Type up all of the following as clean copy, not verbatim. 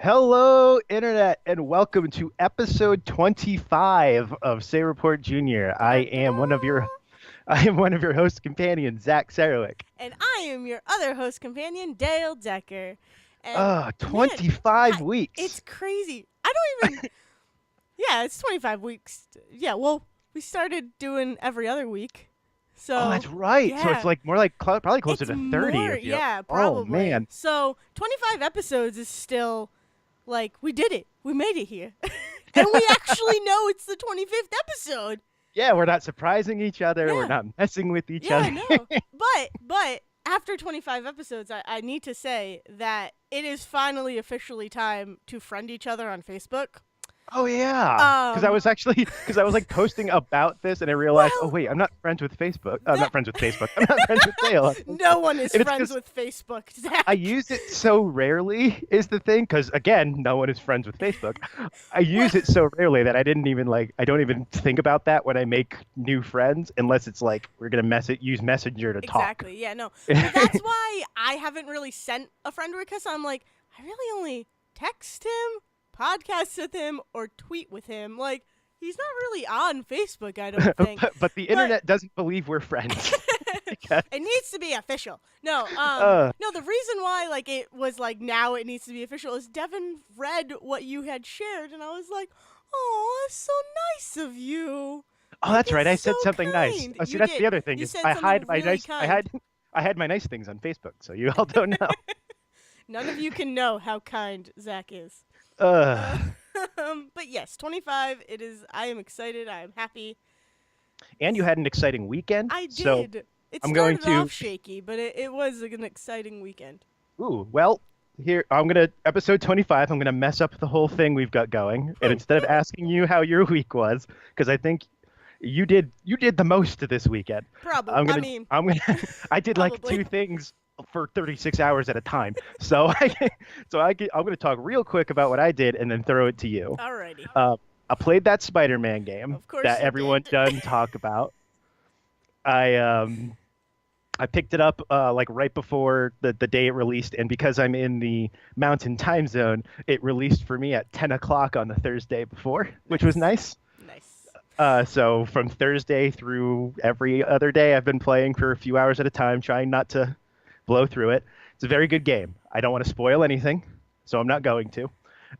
Hello, Internet, and welcome to episode 25 of Say Report Jr. Da, da, da. I am one of your host companions, Zach Sarowik. And I am your other host companion, Dale Decker. And man, 25 it's weeks. crazy. I don't even. Yeah, it's 25 weeks. Yeah, well, we started doing every other week. Oh, So, that's right. So it's yeah, like more like probably closer it's to 30 more. if you. Yeah, Oh probably. man. So, 25 episodes is still like, we did it. We made it here. And we actually know it's the 25th episode. Yeah, we're not surprising each other. We're Yeah. not messing with each Yeah, other. I know. But after 25 episodes, I need to say that it is finally officially time to friend each other on Facebook. Oh yeah, Um, because I was like posting about this and I realized, oh well, wait, I'm not friends with Facebook. I'm that not friends with Facebook. I'm not friends with Dale on no Facebook. one is And it's friends because with Facebook, I Zach. use it so rarely is the thing, because again, no one is friends with Facebook. I Well, use it so rarely that I don't even think about that when I make new friends, unless it's like we're gonna use Messenger to talk. exactly. Yeah, no. Well, that's why I haven't really sent a friend request. I'm like, I really only text him, podcast with him, or tweet with him. Like, he's not really on Facebook, I don't think. But the But internet doesn't believe we're friends. Because, it needs to be official. No, uh, no. The reason why, like, it was like now it needs to be official is Devin read what you had shared, and I was like, "Oh, that's so nice of you. oh, Like, that's right. it's I so said something nice. kind." Oh, see, You that's the did. other thing You is said something really kind. I had my nice things on Facebook, so you all don't know. None of you can know how kind Zach is. Uh, Uh, but yes, 25. It is. I am excited. I am happy. and you had an exciting weekend, I so did. It I'm going started to. off shaky, but it was an exciting weekend. Ooh, well, here episode 25. I'm gonna mess up the whole thing we've got going, and Oh, instead of asking you how your week was, because I think you did the most this weekend. probably. I'm I gonna mean, I'm gonna I did like probably. two things for 36 hours at a time. I'm gonna talk real quick about what I did and then throw it to you. Alrighty. Uh, I played that Spider-Man game Of course that you everyone did. doesn't talk about. I picked it up like right before the day it released, and because I'm in the Mountain Time Zone, it released for me at 10 o'clock on the Thursday before, which was Nice. nice. Nice. So from Thursday through every other day, I've been playing for a few hours at a time, trying not to blow through it. It's a very good game. I don't want to spoil anything, so I'm not going to.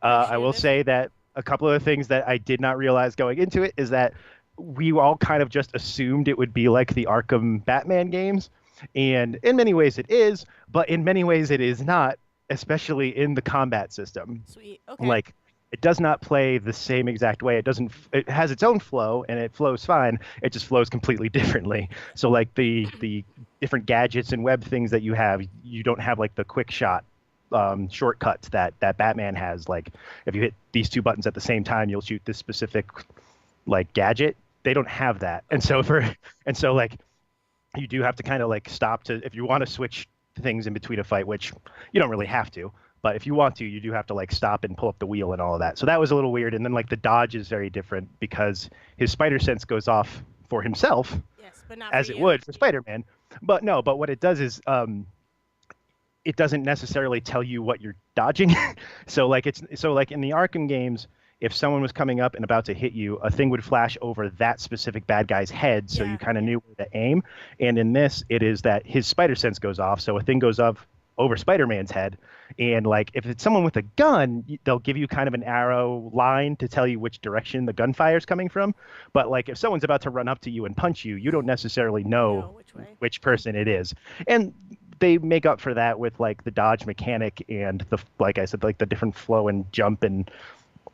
I Appreciate will it. say that a couple of the things that I did not realize going into it is that we all kind of just assumed it would be like the Arkham Batman games. And in many ways it is, but in many ways it is not, especially in the combat system. Sweet. Okay. Like, it does not play the same exact way. It doesn't, it has its own flow and it flows fine. It just flows completely differently. So like the different gadgets and web things that you have, you don't have like the quick shot shortcuts that Batman has. Like if you hit these two buttons at the same time, you'll shoot this specific like gadget. They don't have that. And so like you do have to kind of like stop to if you want to switch things in between a fight, which you don't really have to. But if you want to, you do have to like stop and pull up the wheel and all of that. So that was a little weird. And then like the dodge is very different because his spider sense goes off for himself, Yes, but not for as it you. would for Spider-Man. But no, but what it does is it doesn't necessarily tell you what you're dodging. So like in the Arkham games, if someone was coming up and about to hit you, a thing would flash over that specific bad guy's head, so you Yeah. kind of knew where to aim. And in this, it is that his spider sense goes off, so a thing goes up over Spider-Man's head, and like if it's someone with a gun, they'll give you kind of an arrow line to tell you which direction the gunfire is coming from. But like if someone's about to run up to you and punch you, you don't necessarily know No, which way? which person it is. And they make up for that with like the dodge mechanic and the like I said, like the different flow and jump and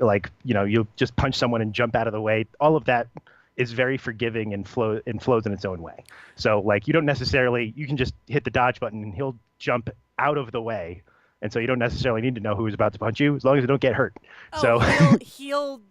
like you'll just punch someone and jump out of the way. All of that is very forgiving and flows in its own way. So like you don't necessarily you can just hit the dodge button and he'll jump out of the way, and so you don't necessarily need to know who's about to punch you as long as you don't get hurt. Oh, So he'll he'll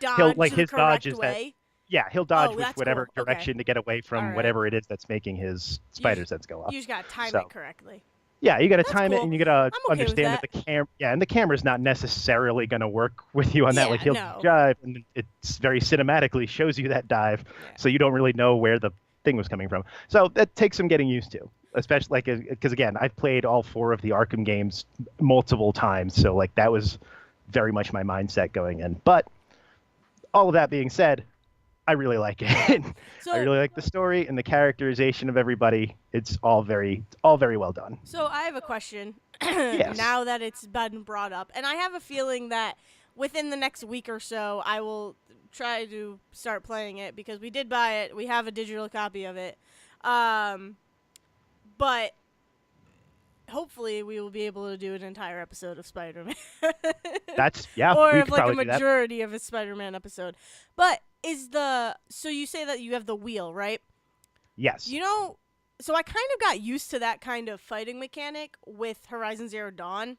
dodge like the his dodge correct is that way. yeah, he'll dodge Oh, with that's whatever cool. Okay. direction to get away All from right. whatever it is that's making his You spider just, sense go off. you just gotta time it So correctly. yeah, you got to That's time it, cool. and you got to I'm okay with understand that that. and the camera's not necessarily going to work with you on that. Like Yeah. he'll No. dive, and it's very cinematically shows you that dive, Yeah. so you don't really know where the thing was coming from. So that takes some getting used to. especially like because again, I've played all 4 of the Arkham games multiple times, so like that was very much my mindset going in. But all of that being said, I really like it. I So, really like the story and the characterization of everybody. It's all very well done. so I have a question. Yes. Now that it's been brought up, and I have a feeling that within the next week or so, I will try to start playing it because we did buy it. We have a digital copy of it. Um, but hopefully we will be able to do an entire episode of Spider-Man. Yeah, or we of could like a probably do that. majority of a Spider-Man episode. But so you say that you have the wheel, right? Yes. You know, so I kind of got used to that kind of fighting mechanic with Horizon Zero Dawn.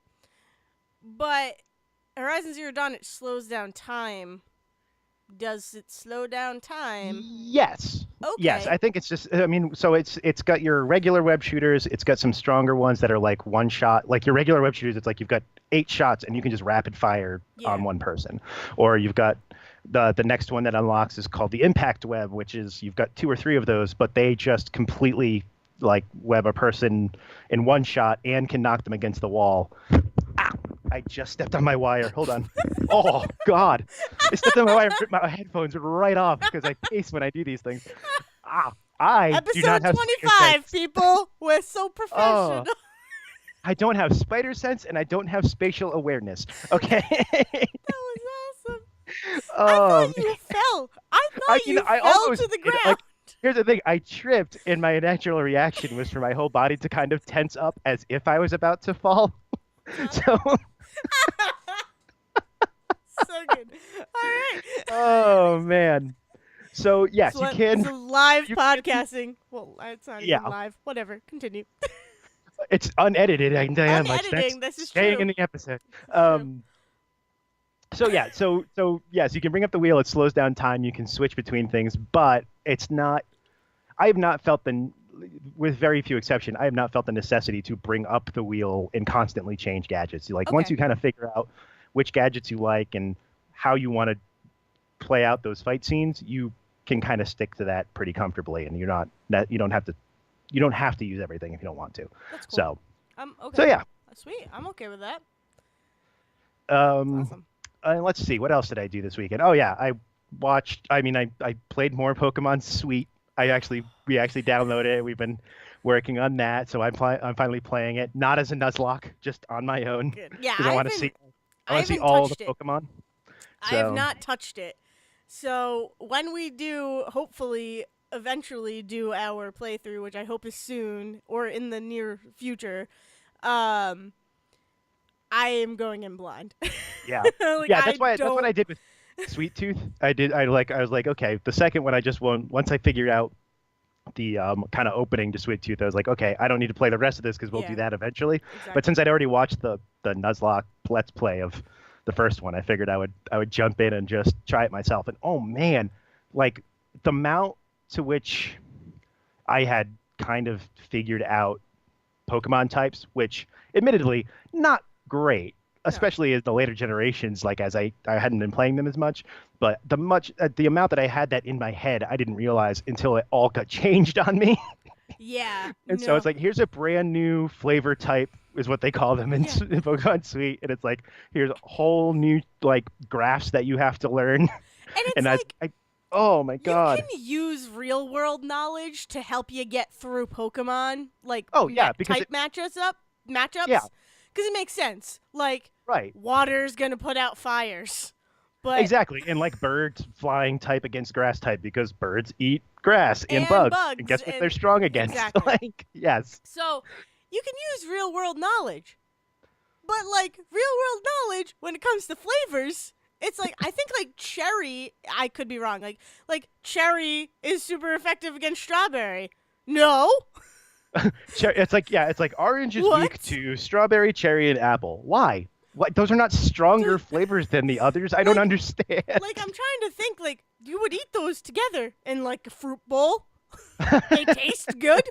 But Horizon Zero Dawn, it slows down time. Does it slow down time? Yes. Yes, Okay. I think it's just I mean, so it's got your regular web shooters, it's got some stronger ones that are like one shot. Like your regular web shooters, it's like you've got 8 shots and you can just rapid fire Yeah. on one person. Or you've got the next one that unlocks is called the impact web, which is you've got 2 or 3 of those, but they just completely like web a person in one shot and can knock them against the wall. Ow! I just stepped on my wire. Hold on. Oh God! I stepped on my wire and ripped my headphones right off because I pace when I do these things. Ah, I do not Episode have spider 25, sense. people. We're so professional. Oh, I don't have spider sense and I don't have spatial awareness. Okay. That was awesome. I Oh, thought you fell. I I thought you you know I fell almost to the did, ground. like. Here's the thing. I tripped, and my natural reaction was for my whole body to kind of tense up as if I was about to fall. So, So good. All right. oh man. So yes, you So can. live You podcasting. Well, it's not Yeah. even live. Whatever. Continue. It's unedited. I am like that's Unediting. This is staying true. in the episode. This is true. So yeah, so yes, you can bring up the wheel. It slows down time. You can switch between things, but it's not. I have not felt with very few exception, I have not felt the necessity to bring up the wheel and constantly change gadgets. Like once Okay. you kind of figure out which gadgets you like and how you want to play out those fight scenes, you can kind of stick to that pretty comfortably, and you don't have to use everything if you don't want to. That's cool. So Okay. so yeah. Sweet. I'm okay with that. Um, Awesome. let's see, what else did I do this weekend? Oh yeah, I played more Pokemon Sweet. We actually downloaded it. We've been working on that, so I'm finally playing it, not as a Nuzlocke, just on my own, Good. Yeah. because I want to see all the Pokemon. I have So- not touched it. So when we do, hopefully, eventually do our playthrough, which I hope is soon or in the near future, I am going in blind. Yeah, Like, yeah. I That's what don't- I did with Sweet Tooth. I was like, okay, the second one I just won't. Once I figured out the kind of opening to Sweet Tooth, I was like, okay, I don't need to play the rest of this because we'll Yeah. do that eventually. Exactly. But since I'd already watched the Nuzlocke Let's Play of the first one, I figured I would jump in and just try it myself. And oh man, like the amount to which I had kind of figured out Pokemon types, which admittedly not great, especially as the later generations, like as I hadn't been playing them as much, but the amount that I had that in my head, I didn't realize until it all got changed on me. Yeah. And so it's like, here's a brand new flavor type is what they call them in, Yeah. in Pokemon Sweet. And it's like, here's a whole new like graphs that you have to learn. And it's And like oh my God. you can use real world knowledge to help you get through Pokemon, like Oh, yeah, because type matchups. Yeah. Because it makes sense. Like Right. water's gonna put out fires, but Exactly. And like birds flying type against grass type because birds eat grass and, And bugs. bugs, And guess what and- they're strong against? exactly. Like, yes. so you can use real world knowledge. But like real world knowledge when it comes to flavors, it's like I think like cherry, I could be wrong. Like cherry is super effective against strawberry. No. It's like orange is What? weak to strawberry, cherry, and apple. Why? What? Those are not stronger flavors than the others. I don't Like- understand. Like I'm trying to think like you would eat those together in like a fruit bowl. They taste good.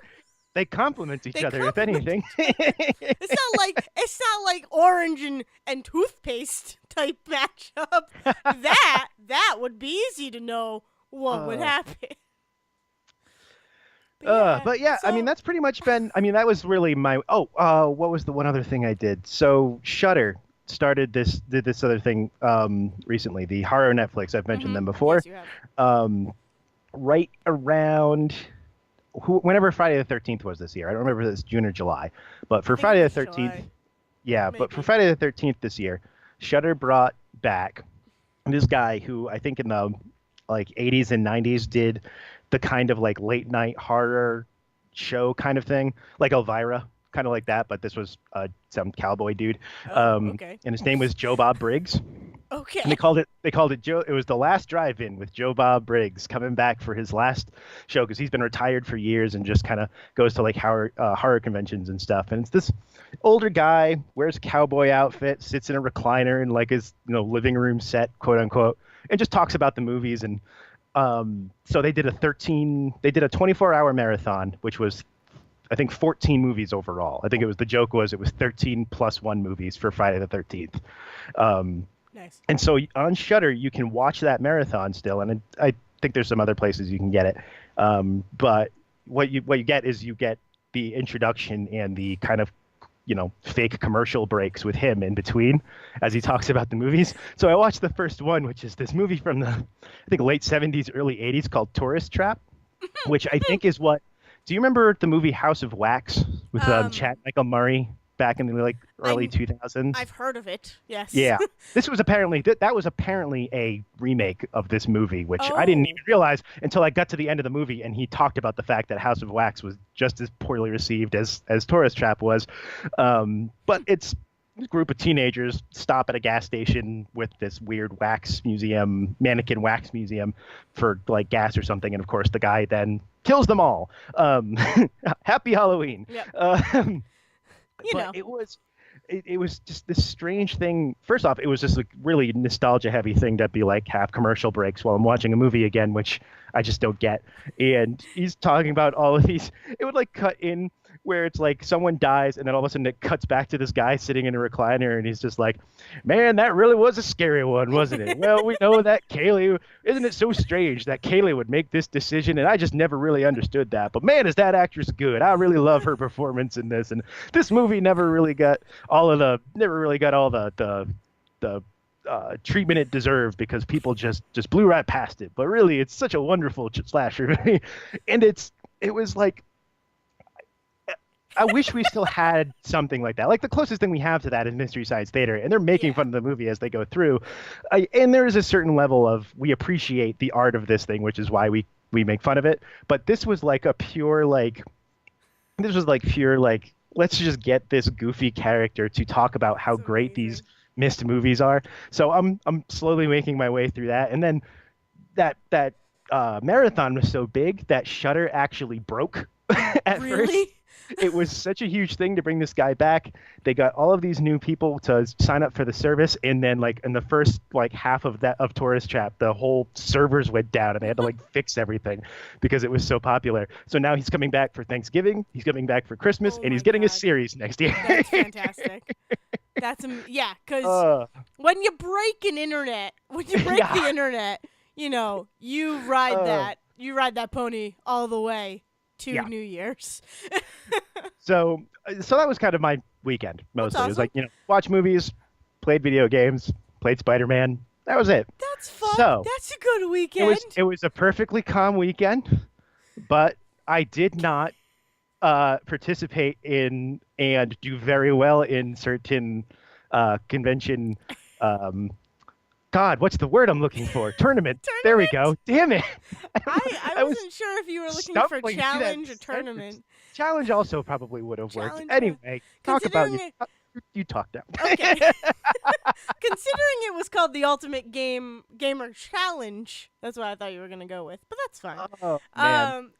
They complement each They other, if complement anything. It's not like orange and toothpaste type matchup. That would be easy to know what would Oh. happen. But yeah, But yeah, I mean so that's pretty much been. I mean that was really my. Oh, what was the one other thing I did? So Shudder did this other thing recently. The horror Netflix. I've mentioned them before. yes, you have. Um, right around whenever Friday the 13th was this year. I don't remember if it's June or July, but I for think it Friday the was 13th, July, yeah, but for maybe. Friday the 13th this year, Shudder brought back this guy who I think in the like 80s and 90s did the kind of like late night horror show kind of thing, like Elvira, kind of like that, but this was some cowboy dude. Oh, okay. And his name was Joe Bob Briggs. And Okay. they called it Joe. It was the last drive-in with Joe Bob Briggs coming back for his last show because he's been retired for years and just kind of goes to like horror conventions and stuff. And it's this older guy wears a cowboy outfit, sits in a recliner in like his living room set, quote unquote, and just talks about the movies. And so they did a 24-hour marathon, which was I think 14 movies overall. I think the joke was it was 13 plus one movies for Friday the 13th. Nice. And so on Shudder, you can watch that marathon still, and I think there's some other places you can get it. But what you get is you get the introduction and the kind of fake commercial breaks with him in between as he talks about the movies. So I watched the first one, which is this movie from the I think late 70s, early 80s called Tourist Trap, which I think is what. Do you remember the movie House of Wax with Chad Michael Murray back in the like early 2000s? I've heard of it. Yes. Yeah, this was apparently that was apparently a remake of this movie, which I didn't Oh. even realize until I got to the end of the movie and he talked about the fact that House of Wax was just as poorly received as Tourist Trap was. But it's a group of teenagers stop at a gas station with this weird mannequin wax museum for like gas or something, and of course the guy then kills them all. Happy Halloween. Yep. But it was just this strange thing. First off, it was just a really nostalgia heavy thing to be like have commercial breaks while I'm watching a movie again, which I just don't get. And he's talking about all of these. It would like cut in where it's like someone dies and then all of a sudden it cuts back to this guy sitting in a recliner and he's just like, man, that really was a scary one, wasn't it? Well, we know that Kaylee, isn't it so strange that Kaylee would make this decision? And I just never really understood that. But man, is that actress good? I really love her performance in this. And this movie never really got all the treatment it deserved because people just blew right past it. But really, it's such a wonderful slasher. And it was like, I wish we still had something like that. Like the closest thing we have to that is Mystery Science Theater, and they're making fun of the movie as they go through. And there is a certain level of we appreciate the art of this thing, which is why we make fun of it. But this was like a pure let's just get this goofy character to talk about how great these missed movies are. So I'm slowly making my way through that, and then that marathon was so big that Shudder actually broke at first. It was such a huge thing to bring this guy back. They got all of these new people to sign up for the service, and then like in the first like half of Tourist Trap, the whole servers went down and they had to like fix everything because it was so popular. So now he's coming back for Thanksgiving, he's coming back for Christmas, and he's getting a series next year. That's fantastic. Because when you break the internet, you ride that pony all the way to New Year's. So that was kind of my weekend mostly. Awesome. It was like, watch movies, played video games, played Spider-Man. That was it. That's fun. So, that's a good weekend. It was a perfectly calm weekend, but I did not participate in and do very well in certain convention God, what's the word I'm looking for? Tournament. There we go. Damn it. I wasn't sure if you were looking for challenge or tournament. Challenge also probably would have worked. Challenge Anyway, talk about you talk now. Okay. Considering it was called the Ultimate Gamer Challenge, that's what I thought you were going to go with, but that's fine. Oh, man.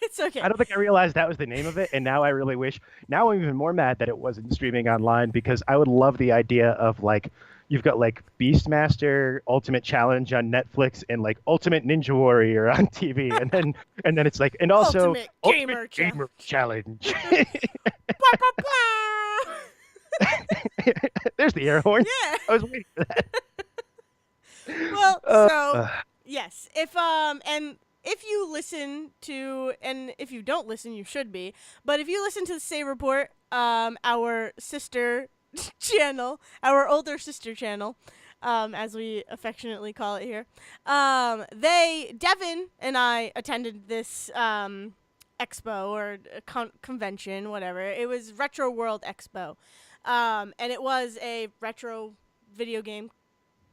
It's okay. I don't think I realized that was the name of it, and now I really wish. Now I'm even more mad that it wasn't streaming online because I would love the idea of like you've got like Beastmaster Ultimate Challenge on Netflix and like Ultimate Ninja Warrior on TV, and then it's like and also Ultimate Gamer Challenge. There's the air horn. Yeah. I was waiting for that. Well, so yes, if if you listen to, and if you don't listen, you should be, but if you listen to the Say Report, our sister channel, our older sister channel, as we affectionately call it here, Devin and I attended this expo or convention, whatever. It was Retro World Expo, and it was a retro video game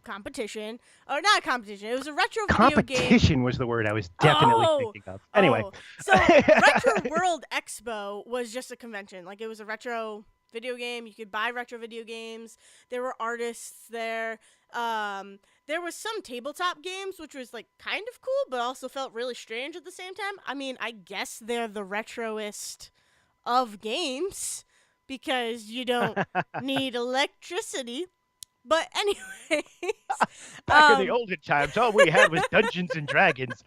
competition, or not a competition. It was a retro video game. Competition was the word I was definitely thinking of. Anyway, so Retro World Expo was just a convention. Like, it was a retro video game. You could buy retro video games. There were artists there. There was some tabletop games, which was like kind of cool, but also felt really strange at the same time. I mean, I guess they're the retroist of games because you don't need electricity. But anyways, back in the olden times, all we had was Dungeons and Dragons.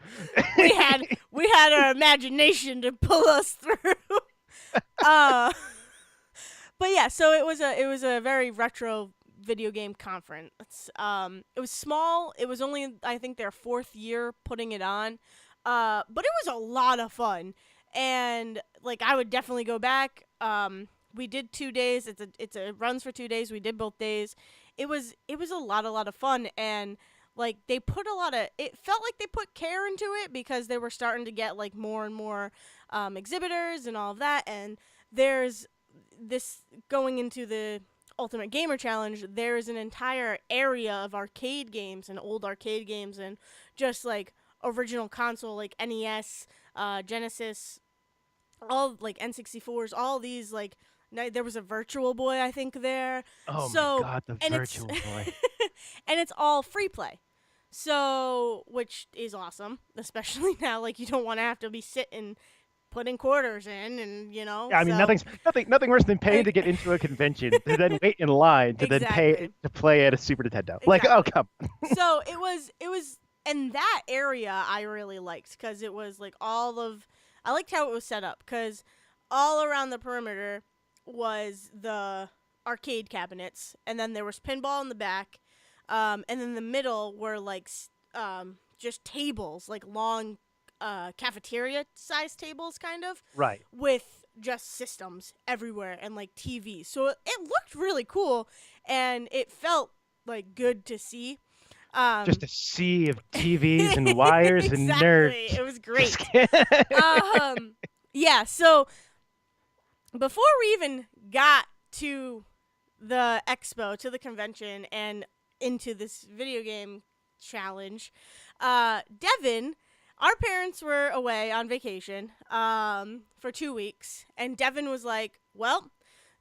we had our imagination to pull us through. But yeah, so it was a very retro video game conference. It was small. It was only, I think, their 4th year putting it on. But it was a lot of fun, and like I would definitely go back. We did 2 days. It runs for 2 days. We did both days. It was a lot of fun, and like they put it felt like they put care into it because they were starting to get like more and more exhibitors and all of that. And there's this going into the Ultimate Gamer Challenge. There's an entire area of arcade games and old arcade games and just like original console like NES, Genesis, all like N64s, all these like. There was a Virtual Boy, I think, there. Oh so, my God, the Virtual Boy! And it's all free play, so which is awesome, especially now. Like, you don't want to have to be sitting, putting quarters in, and you know. Yeah, I mean, nothing worse than paying to get into a convention to then wait in line to then pay to play at a Super Nintendo. Exactly. Like, oh come. So it was, and that area I really liked because it was like I liked how it was set up because all around the perimeter was the arcade cabinets, and then there was pinball in the back, and then the middle were like just tables, like long cafeteria sized tables, kind of, right, with just systems everywhere and like TVs. So it looked really cool, and it felt like good to see. Just a sea of TVs and wires exactly. and nerds. It was great. Yeah, so before we even got to the expo, to the convention, and into this video game challenge, Devin, our parents were away on vacation for 2 weeks, and Devin was like, well,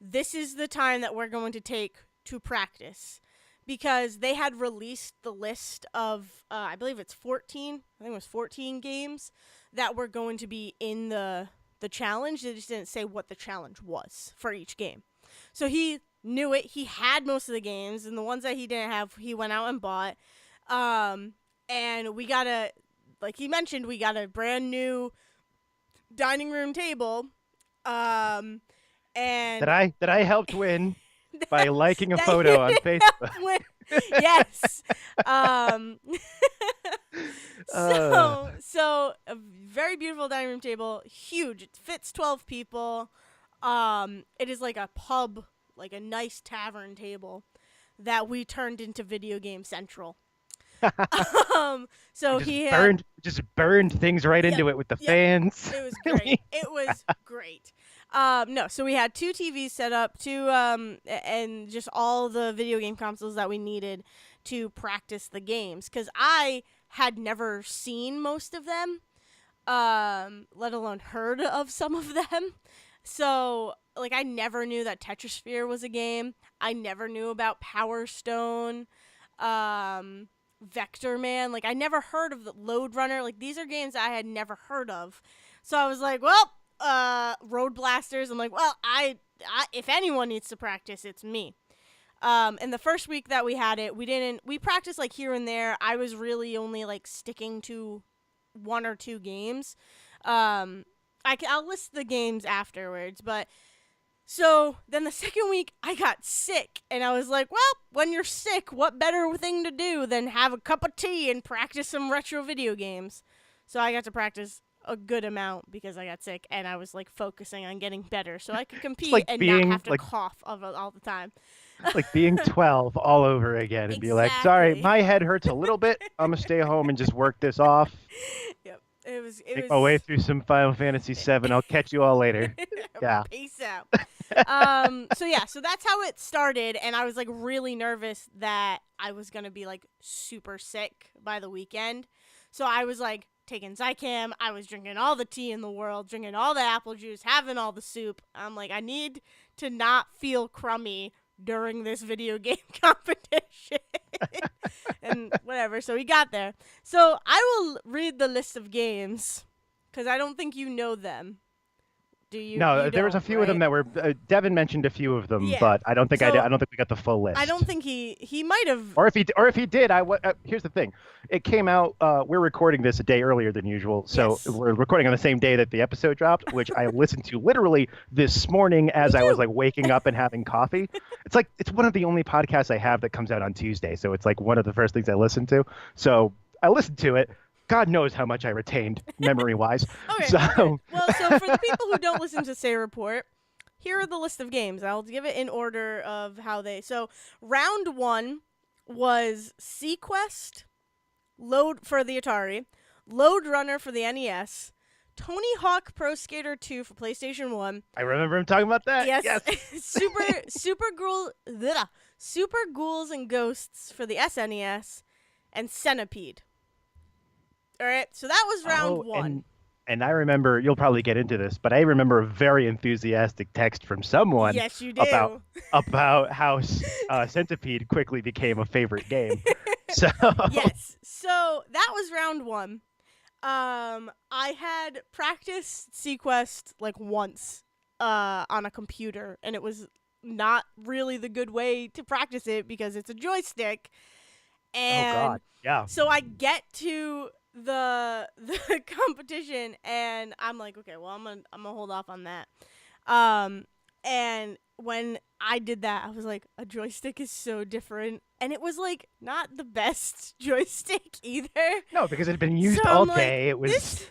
this is the time that we're going to take to practice, because they had released the list of, I believe it's 14, I think it was 14 games that were going to be in the challenge. They just didn't say what the challenge was for each game. So he knew it. He had most of the games, and the ones that he didn't have, he went out and bought. And we got like he mentioned, we got a brand new dining room table. And that I helped win by liking a photo on Facebook. Yes. So a very beautiful dining room table, huge. It fits 12 people. It is like a pub, like a nice tavern table that we turned into Video Game Central. So he just burned things right into it with the fans. It was great. It was great. No, so we had 2 TVs set up, and just all the video game consoles that we needed to practice the games, because I had never seen most of them, let alone heard of some of them. So, like, I never knew that Tetrasphere was a game. I never knew about Power Stone, Vector Man. Like, I never heard of the Load Runner. Like, these are games I had never heard of. So I was like, well, Road Blasters. I'm like, well, I if anyone needs to practice, it's me. And the first week that we had it, we practiced like here and there. I was really only like sticking to 1 or 2 games. I'll list the games afterwards, but so then the second week I got sick, and I was like, well, when you're sick, what better thing to do than have a cup of tea and practice some retro video games? So I got to practice a good amount because I got sick, and I was like focusing on getting better so I could It's compete like and not being have to cough all the time. like being 12 all over again and be like, sorry, Exactly. my head hurts a little bit. I'm gonna stay home and just work this off. Yep. It was. It Make my way was. through some Final Fantasy VII. I'll catch you all later. Yeah. Peace out. So yeah, so that's how it started, and I was like really nervous that I was gonna be like super sick by the weekend. So I was like taking Zycam, I was drinking all the tea in the world, drinking all the apple juice, having all the soup. I'm like, I need to not feel crummy during this video game competition. And whatever, so we got there. So I will read the list of games, because I don't think you know them. Do you? No, You there was a don't, few of them right? that were. Devin mentioned a few of them, Yeah. but I don't think I did. So I don't think we got the full list. I don't think he might have. Or if he did, here's the thing. It came out. We're recording this a day earlier than usual, so Yes. we're recording on the same day that the episode dropped, which I listened to literally this morning as Me I was too. like waking up and having coffee. It's one of the only podcasts I have that comes out on Tuesday, so it's like one of the first things I listen to. So I listened to it. God knows how much I retained memory-wise. Okay. So Okay. Well, so for the people who don't listen to Say Report, here are the list of games. I'll give it in order of how they. So round 1 was Sequest, Load for the Atari, Load Runner for the NES, Tony Hawk Pro Skater 2 for PlayStation 1. I remember him talking about that. Yes. Yes. Super Ghouls and Ghosts for the SNES, and Centipede. All right, so that was round 1. And I remember, you'll probably get into this, but I remember a very enthusiastic text from someone Yes, you do. about how Centipede quickly became a favorite game. So Yes. So that was round 1. I had practiced Sequest like once on a computer, and it was not really the good way to practice it because it's a joystick. And oh God, yeah. so I get to the competition, and I'm like, okay, well, I'm gonna hold off on that. And when I did that, I was like, a joystick is so different, and it was like not the best joystick either. No, because it had been used So all I'm like, day. It was this.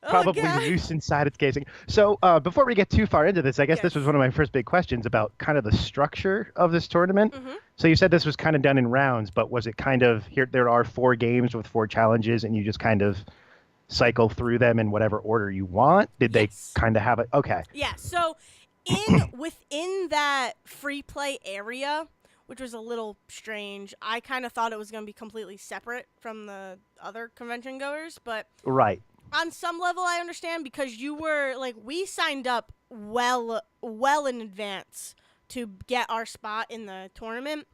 Oh probably God. loose inside its casing. So before we get too far into this, I guess this Yes. was one of my first big questions about kind of the structure of this tournament. Mhm. So you said this was kind of done in rounds, but was it kind of here? There are 4 games with 4 challenges, and you just kind of cycle through them in whatever order you want. Did Yes. they kind of have it? Okay. Yeah, so within that free play area, which was a little strange, I kind of thought it was going to be completely separate from the other convention goers, but Right. on some level I understand, because you were like, we signed up well in advance to get our spot in the tournament.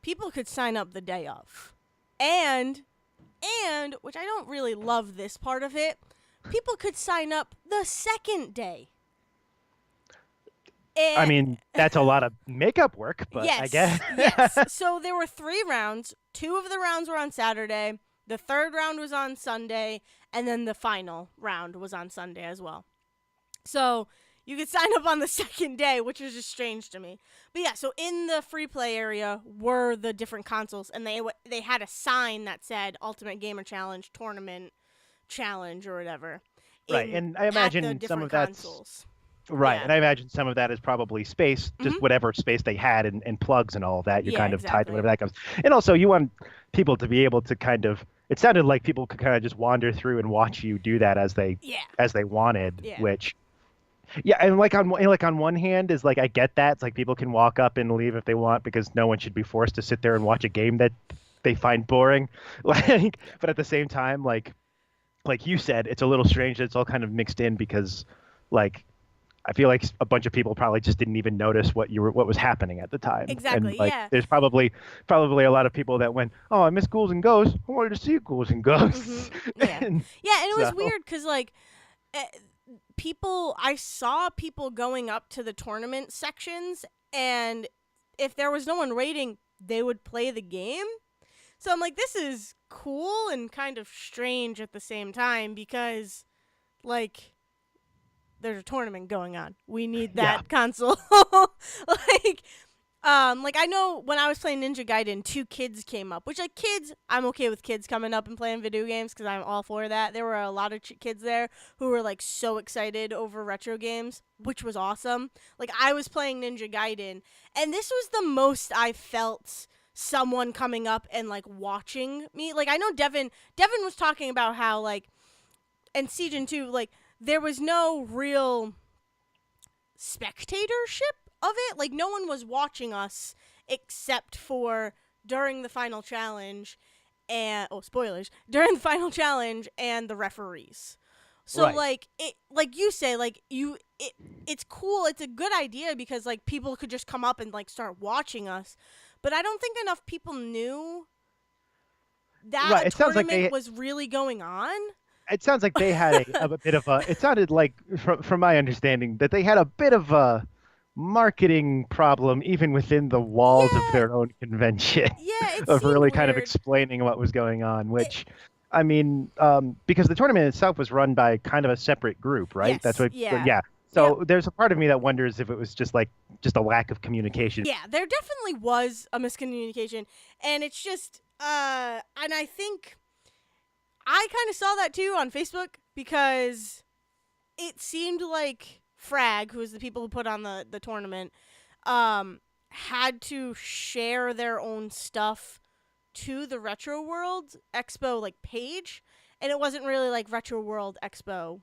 People could sign up the day of. And which I don't really love this part of it, people could sign up the second day. I mean, that's a lot of makeup work, but yes, I guess. yes. So there were 3 rounds. 2 of the rounds were on Saturday. The third round was on Sunday, and then the final round was on Sunday as well. So you could sign up on the second day, which was just strange to me. But yeah, so in the free play area were the different consoles, and they had a sign that said Ultimate Gamer Challenge, Tournament Challenge, or whatever. Right, and I imagine some of that's consoles. right, Yeah. and I imagine some of that is probably space, just whatever space they had, and plugs and all of that. You're Yeah, kind of tied to exactly. whatever that comes. And also, you want people to be able to kind of. It sounded like people could kind of just wander through and watch you do that as they wanted, Yeah. which. Yeah, and like on one hand is like I get that. It's like people can walk up and leave if they want because no one should be forced to sit there and watch a game that they find boring. Like, but at the same time, like you said, it's a little strange that it's all kind of mixed in because, like, I feel like a bunch of people probably just didn't even notice what was happening at the time. Exactly, And like, yeah. there's probably a lot of people that went, "Oh, I miss Ghouls and Ghosts. I wanted to see Ghouls and Ghosts." Yeah. and it was so- weird because like I saw people going up to the tournament sections, and if there was no one rating, they would play the game. So I'm like, this is cool and kind of strange at the same time because, like, there's a tournament going on. We need that console. Like, Like I know when I was playing Ninja Gaiden, two kids came up, which like kids, I'm okay with kids coming up and playing video games because I'm all for that. There were a lot of kids there who were like so excited over retro games, which was awesome. Like I was playing Ninja Gaiden, and this was the most I felt someone coming up and like watching me. Like I know Devin was talking about how like and Siegen too, like there was no real spectatorship of it. Like no one was watching us except for during the final challenge and spoilers, during the final challenge and the referees. So Right. like it like you say like it's cool, it's a good idea because like people could just come up and like start watching us. But I don't think enough people knew that Right. a It sounds like tournament was really going on. it sounds like they had a bit of a. It sounded like, from my understanding, that they had a bit of a marketing problem even within the walls of Yeah, their own convention, yeah, it of seemed really kind of weird. explaining what was going on. It, Which, I mean, because the tournament itself was run by kind of a separate group, right? That's yes, what. yeah. Yeah. Yep. So there's a part of me that wonders if it was just a lack of communication. Yeah, there definitely was a miscommunication, and it's just and I think I kind of saw that too on Facebook because it seemed like Frag, who was the people who put on the tournament, had to share their own stuff to the Retro World Expo like page, and it wasn't really like Retro World Expo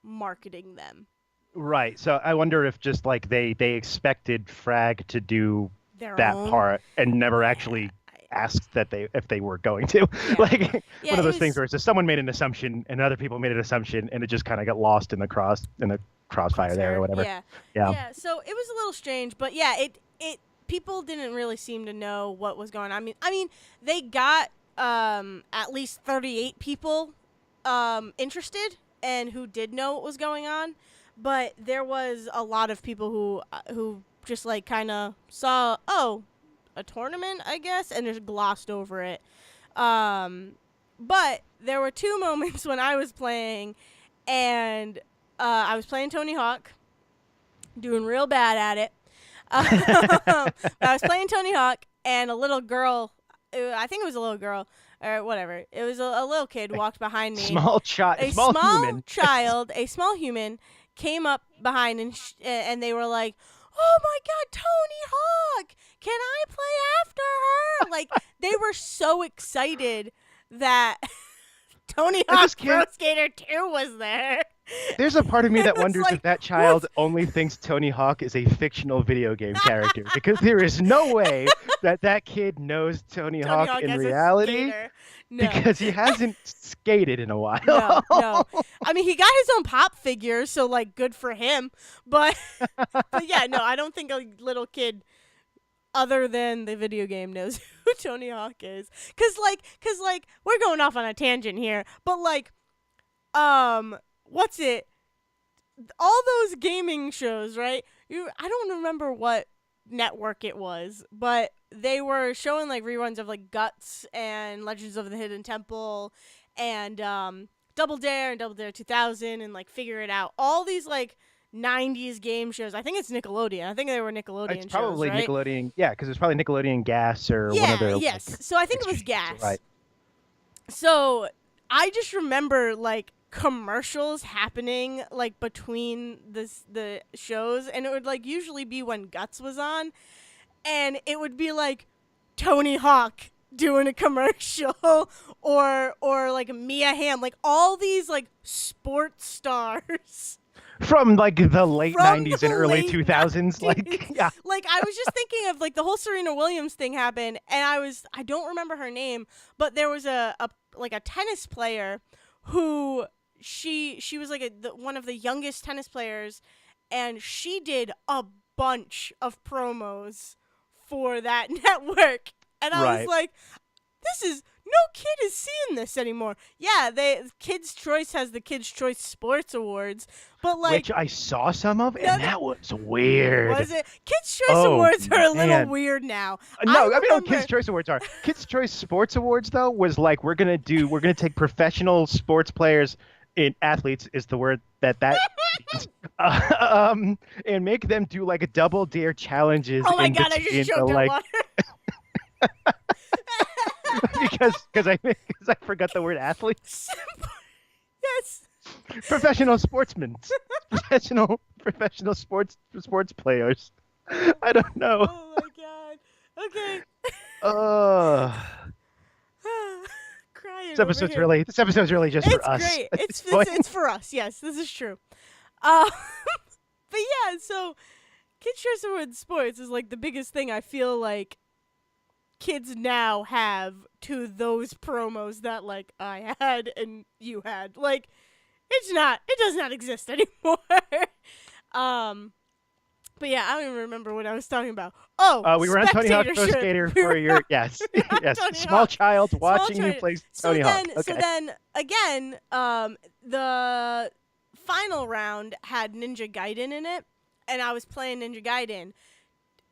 marketing them Right. So I wonder if just like they expected Frag to do their that own. part and never actually asked that they if they were going to. Yeah, Like yeah, one of it those things was where it's just someone made an assumption and other people made an assumption and it just kind of got lost in the crossfire there or crosshair. whatever. Yeah, Yeah. yeah. So it was a little strange, but yeah, it people didn't really seem to know what was going on. I mean, they got at least 38 people interested and who did know what was going on, but there was a lot of people who just like kind of saw a tournament, I guess, and just glossed over it. Um, but there were two moments when I was playing, and I was playing Tony Hawk, doing real bad at it. I was playing Tony Hawk, and a little girl, I think it was a little girl, or whatever. It was a little kid walked behind me. A Small human. a small human, came up behind and they were like, "Oh my God, Tony Hawk! Can I play after her?" Like they were so excited that Tony I Hawk just Pro can't. Skater 2 was there. There's a part of me It that was wonders if like, that what? child only thinks Tony Hawk is a fictional video game character because there is no way that that kid knows Tony Tony Hawk Hawk in as a reality skater. No. because he hasn't skated in a No, no. while. I mean, he got his own pop figure, so like, good for him. But, but yeah, no, I don't think a little kid, other than the video game, knows who Tony Hawk is. Cause like, we're going off on a tangent here. But like, what's it? All those gaming shows, right? I don't remember what network it was, but they were showing like reruns of like Guts and Legends of the Hidden Temple and Double Dare and Double Dare 2000 and like Figure It Out. All these like 90s game shows. I think it's Nickelodeon. I think they were It's Nickelodeon shows, probably right? Nickelodeon. Yeah, because it's probably Nickelodeon Gas or one of Yeah, their yes. like So I think it was extra shows, Gas. right? So I just remember like commercials happening like between the shows, and it would like usually be when Guts was on, and it would be like Tony Hawk doing a commercial or like Mia Hamm, like all these like sports stars From like the late from 90s the and early late 2000s. 90s. Like, yeah. Like I was just thinking of like the whole Serena Williams thing happened, and I don't remember her name, but there was a like a tennis player who she was like one of the youngest tennis players, and she did a bunch of promos for that network, and I was Right. like, this is no kid is seeing this anymore. Yeah, Kids Choice has the Kids Choice Sports Awards, but like, Which I saw some of, and no, that was weird. was it? Kids Choice Oh, Awards are a little man. weird now. No, I mean, no, remember, Kids' Choice Awards are. Kids' Choice Sports Awards, though, was like, we're gonna take professional sports players in athletes is the word that and make them do like a double dare challenges Oh my in god, I just between the choked on like water. because I forgot the word athlete. Yes. Professional sportsmen, professional sports players. I don't know. Oh my god. Okay. Uh, Crying over here. this episode's really just for It's us great. at It's this point. it's for us. Yes, this is true. Uh, but yeah, so kids choice awards sports is like the biggest thing I feel like kids now have to those promos that like I had and you had. Like it does not exist anymore. um but yeah, I don't even remember what I was talking about. Oh, We were on Tony Hawk Pro spectatorship. Skater We for were your yes, on Tony small Hawk. child watching you child. play So Tony Hawk. then, Okay. so then again, the final round had Ninja Gaiden in it, and I was playing Ninja Gaiden.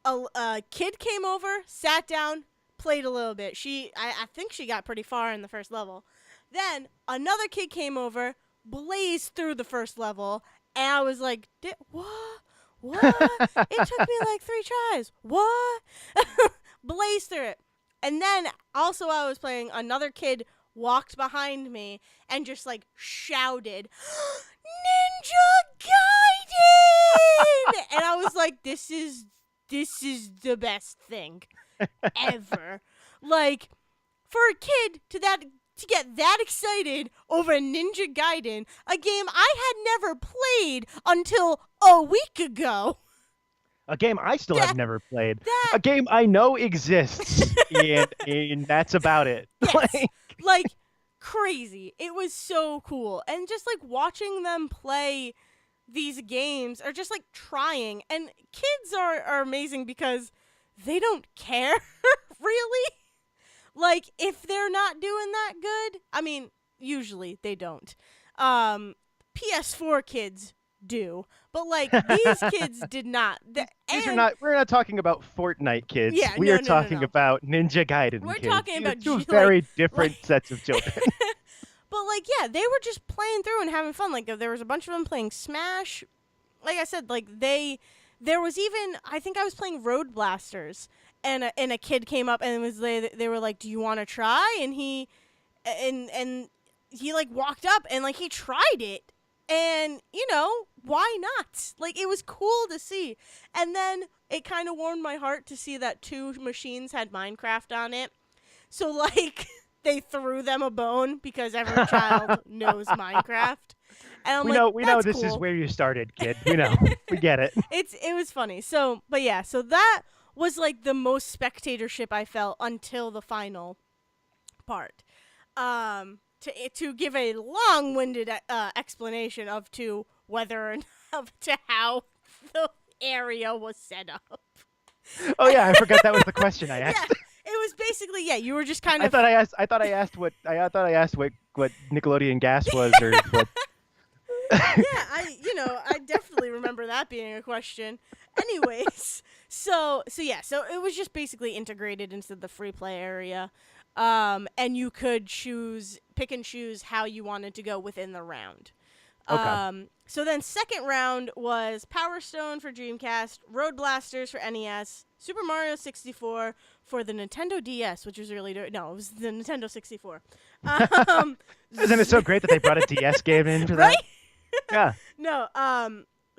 A kid came over, sat down, played a little bit. I think she got pretty far in the first level. Then another kid came over, blazed through the first level, and I was like, what? What? It took me like 3 tries. What? Blazed through it. And then also I was playing, another kid walked behind me and just like shouted, Ninja Gaiden! And I was like, this is the best thing ever. Like, for a kid to get that excited over Ninja Gaiden, a game I had never played until a week ago. A game I still have never played. A game I know exists, and that's about it. Yes, like crazy. It was so cool. And just like watching them play these games are just like trying. And kids are amazing because they don't care, really. Like, if they're not doing that good, I mean, usually they don't. PS4 kids do, but like these kids did not. We're not talking about Fortnite kids. Yeah, we no, are no, talking no. about Ninja Gaiden We're kids. talking These are about two like, very different sets of children. But like, yeah, they were just playing through and having fun. Like, there was a bunch of them playing Smash. Like I said, like there was even, I think I was playing Road Blasters, and a kid came up and they were like, "Do you want to try?" And he like walked up and like he tried it, and you know, why not? Like, it was cool to see. And then it kind of warmed my heart to see that 2 machines had Minecraft on it. So like they threw them a bone because every child knows Minecraft. And we know this is where you started, kid. We know. We get it. It was funny. So, but yeah, so that was like the most spectatorship I felt until the final part. To give a long-winded explanation of to whether and to how the area was set up. Oh yeah, I forgot that was the question I asked. Yeah, it was basically, yeah, you were just kind of. I thought I asked what Nickelodeon gas was or what. Yeah, I definitely remember that being a question. Anyways, so it was just basically integrated into the free play area. And you could pick and choose how you wanted to go within the round. Okay. So then second round was Power Stone for Dreamcast, Road Blasters for NES, Super Mario 64 for the Nintendo DS, which was really no, it was the Nintendo 64. Isn't it so great that they brought a DS game in for that? Right? Yeah. No,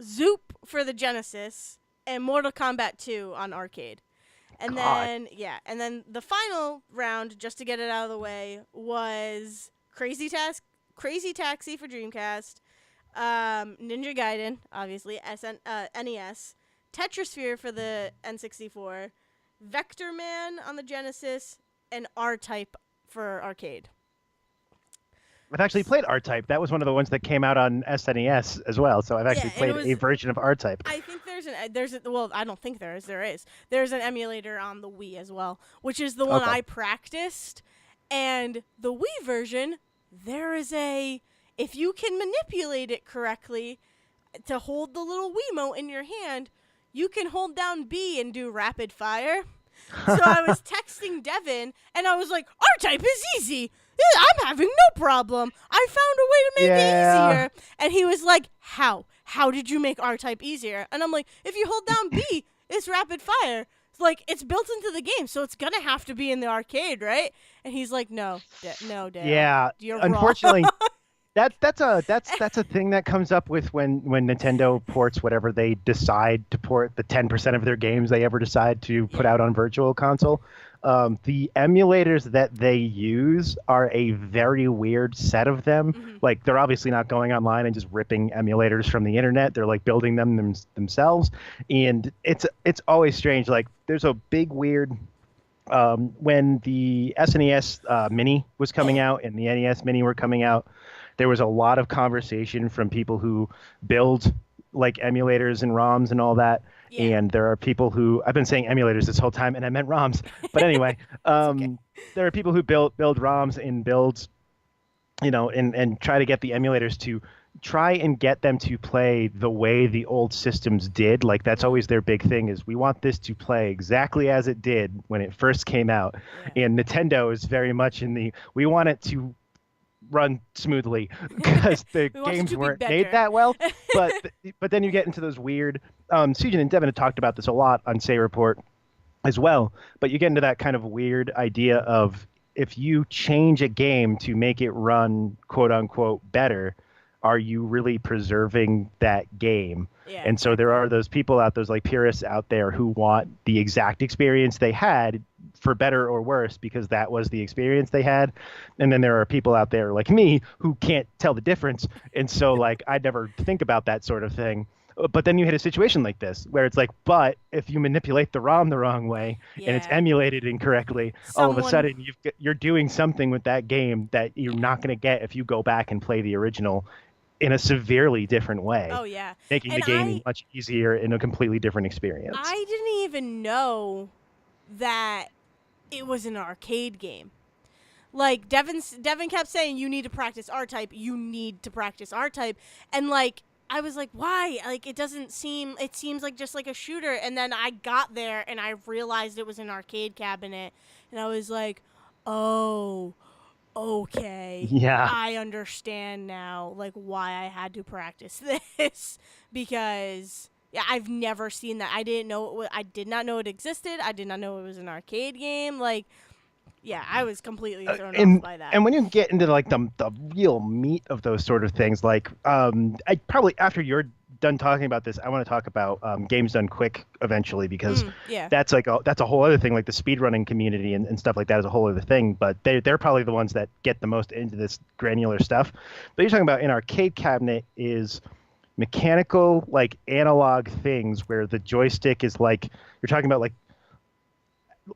Zoop for the Genesis and Mortal Kombat 2 on arcade. And then the final round, just to get it out of the way, was Crazy Taxi for Dreamcast, Ninja Gaiden, obviously, NES, Tetrasphere for the N64, Vector Man on the Genesis, and R-Type for arcade. I've actually played R-Type. That was one of the ones that came out on SNES as well. So I've actually played a version of R-Type. I think I don't think there is. There's an emulator on the Wii as well, which is the one I practiced. And the Wii version, there is if you can manipulate it correctly to hold the little Wiimote in your hand, you can hold down B and do rapid fire. So I was texting Devin, and I was like, R-Type is easy. I'm having no problem. I found a way to make it easier. And he was like, how? how did you make R-Type easier? And I'm like, if you hold down B, it's rapid fire. Like, it's built into the game, so it's gonna have to be in the arcade, right? And he's like, no, no, Dale, Yeah, you're wrong. unfortunately, that's a thing that comes up with when Nintendo ports whatever they decide to port, the 10% of their games they ever decide to put Yeah. out on Virtual Console. The emulators that they use are a very weird set of them. Mm-hmm. Like they're obviously not going online and just ripping emulators from the internet. They're like building themselves, and it's always strange. Like there's a big weird when the SNES Mini was coming out and the NES Mini were coming out, there was a lot of conversation from people who build like emulators and ROMs and all that. Yeah. And there are people who I've been saying emulators this whole time, and I meant ROMs. But anyway, Okay. there are people who build ROMs and build, and try to get the emulators to try and get them to play the way the old systems did. Like that's always their big thing is we want this to play exactly as it did when it first came out. Yeah. And Nintendo is very much in the we want it to run smoothly because the We want it games to be weren't better. made that well. But then you get into those weird Sujan and Devin had talked about this a lot on Say Report as well, but you get into that kind of weird idea of if you change a game to make it run quote unquote better, are you really preserving that game? Yeah, And so there are those people out, those like purists out there who want the exact experience they had for better or worse because that was the experience they had. And then there are people out there like me who can't tell the difference. And so like I never think about that sort of thing. But then you hit a situation like this where it's like, but if you manipulate the ROM the wrong way and it's Yeah. emulated incorrectly, all of a Someone- sudden you're doing something with that game that you're not going to get if you go back and play the original in a severely different way. Oh yeah. Making And the game much easier in a completely different experience. I didn't even know that it was an arcade game. Like Devin kept saying you need to practice R-Type, you need to practice R-Type, and like I was like, why? Like it seems like just like a shooter, and then I got there and I realized it was an arcade cabinet, and I was like, oh, okay. Yeah. I understand now, like, why I had to practice this. Because, yeah, I've never seen that. I did not know it existed. I did not know it was an arcade game. Like, yeah, I was completely thrown off by that. And when you get into like the real meat of those sort of things, like I probably after you're done talking about this, I want to talk about games done quick eventually because Yeah. that's a whole other thing. Like the speedrunning community and stuff like that is a whole other thing. But they're probably the ones that get the most into this granular stuff. But you're talking about an arcade cabinet is mechanical, like analog things where the joystick is like you're talking about like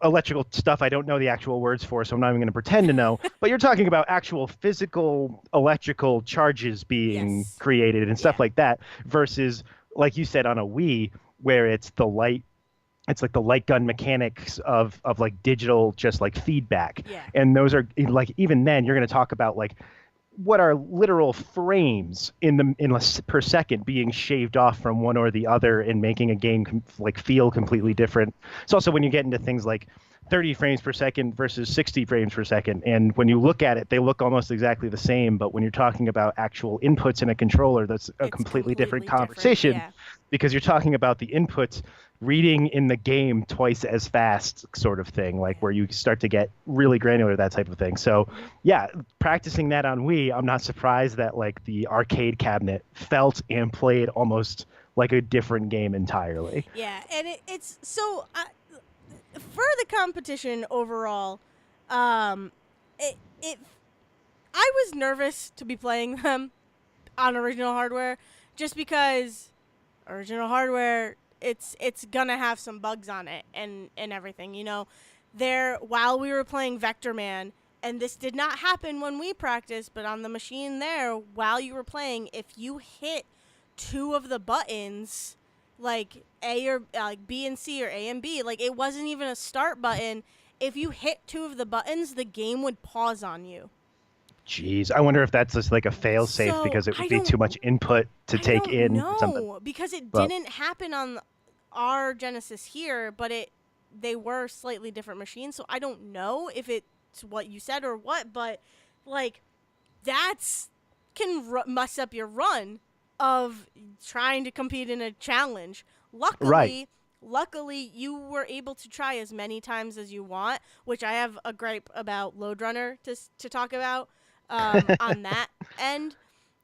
electrical stuff I don't know the actual words for, so I'm not even going to pretend to know. But you're talking about actual physical electrical charges being created and stuff like that versus, like you said, on a Wii, where it's like the light gun mechanics of like digital, just like feedback. Yeah. And those are like, even then you're going to talk about like what are literal frames per second being shaved off from one or the other and making a game like feel completely different. It's also when you get into things like 30 frames per second versus 60 frames per second. And when you look at it, they look almost exactly the same. But when you're talking about actual inputs in a controller, that's a completely different conversation because you're talking about the inputs reading in the game twice as fast sort of thing, like where you start to get really granular, that type of thing. So yeah, practicing that on Wii, I'm not surprised that like the arcade cabinet felt and played almost like a different game entirely. Yeah, and it's so for the competition overall, I was nervous to be playing them on original hardware just because original hardware it's gonna have some bugs on it and everything, you know. While we were playing Vector Man, and this did not happen when we practiced, but on the machine there, while you were playing, if you hit two of the buttons, like A or like B and C or A and B, like it wasn't even a start button. If you hit two of the buttons, the game would pause on you. Jeez, I wonder if that's just like a fail safe because it would be too much input to take in something. No, because it didn't happen on our Genesis here, but they were slightly different machines, so I don't know if it's what you said or what, but like can mess up your run of trying to compete in a challenge. Right. Luckily, you were able to try as many times as you want, which I have a gripe about Load Runner to talk about on that end.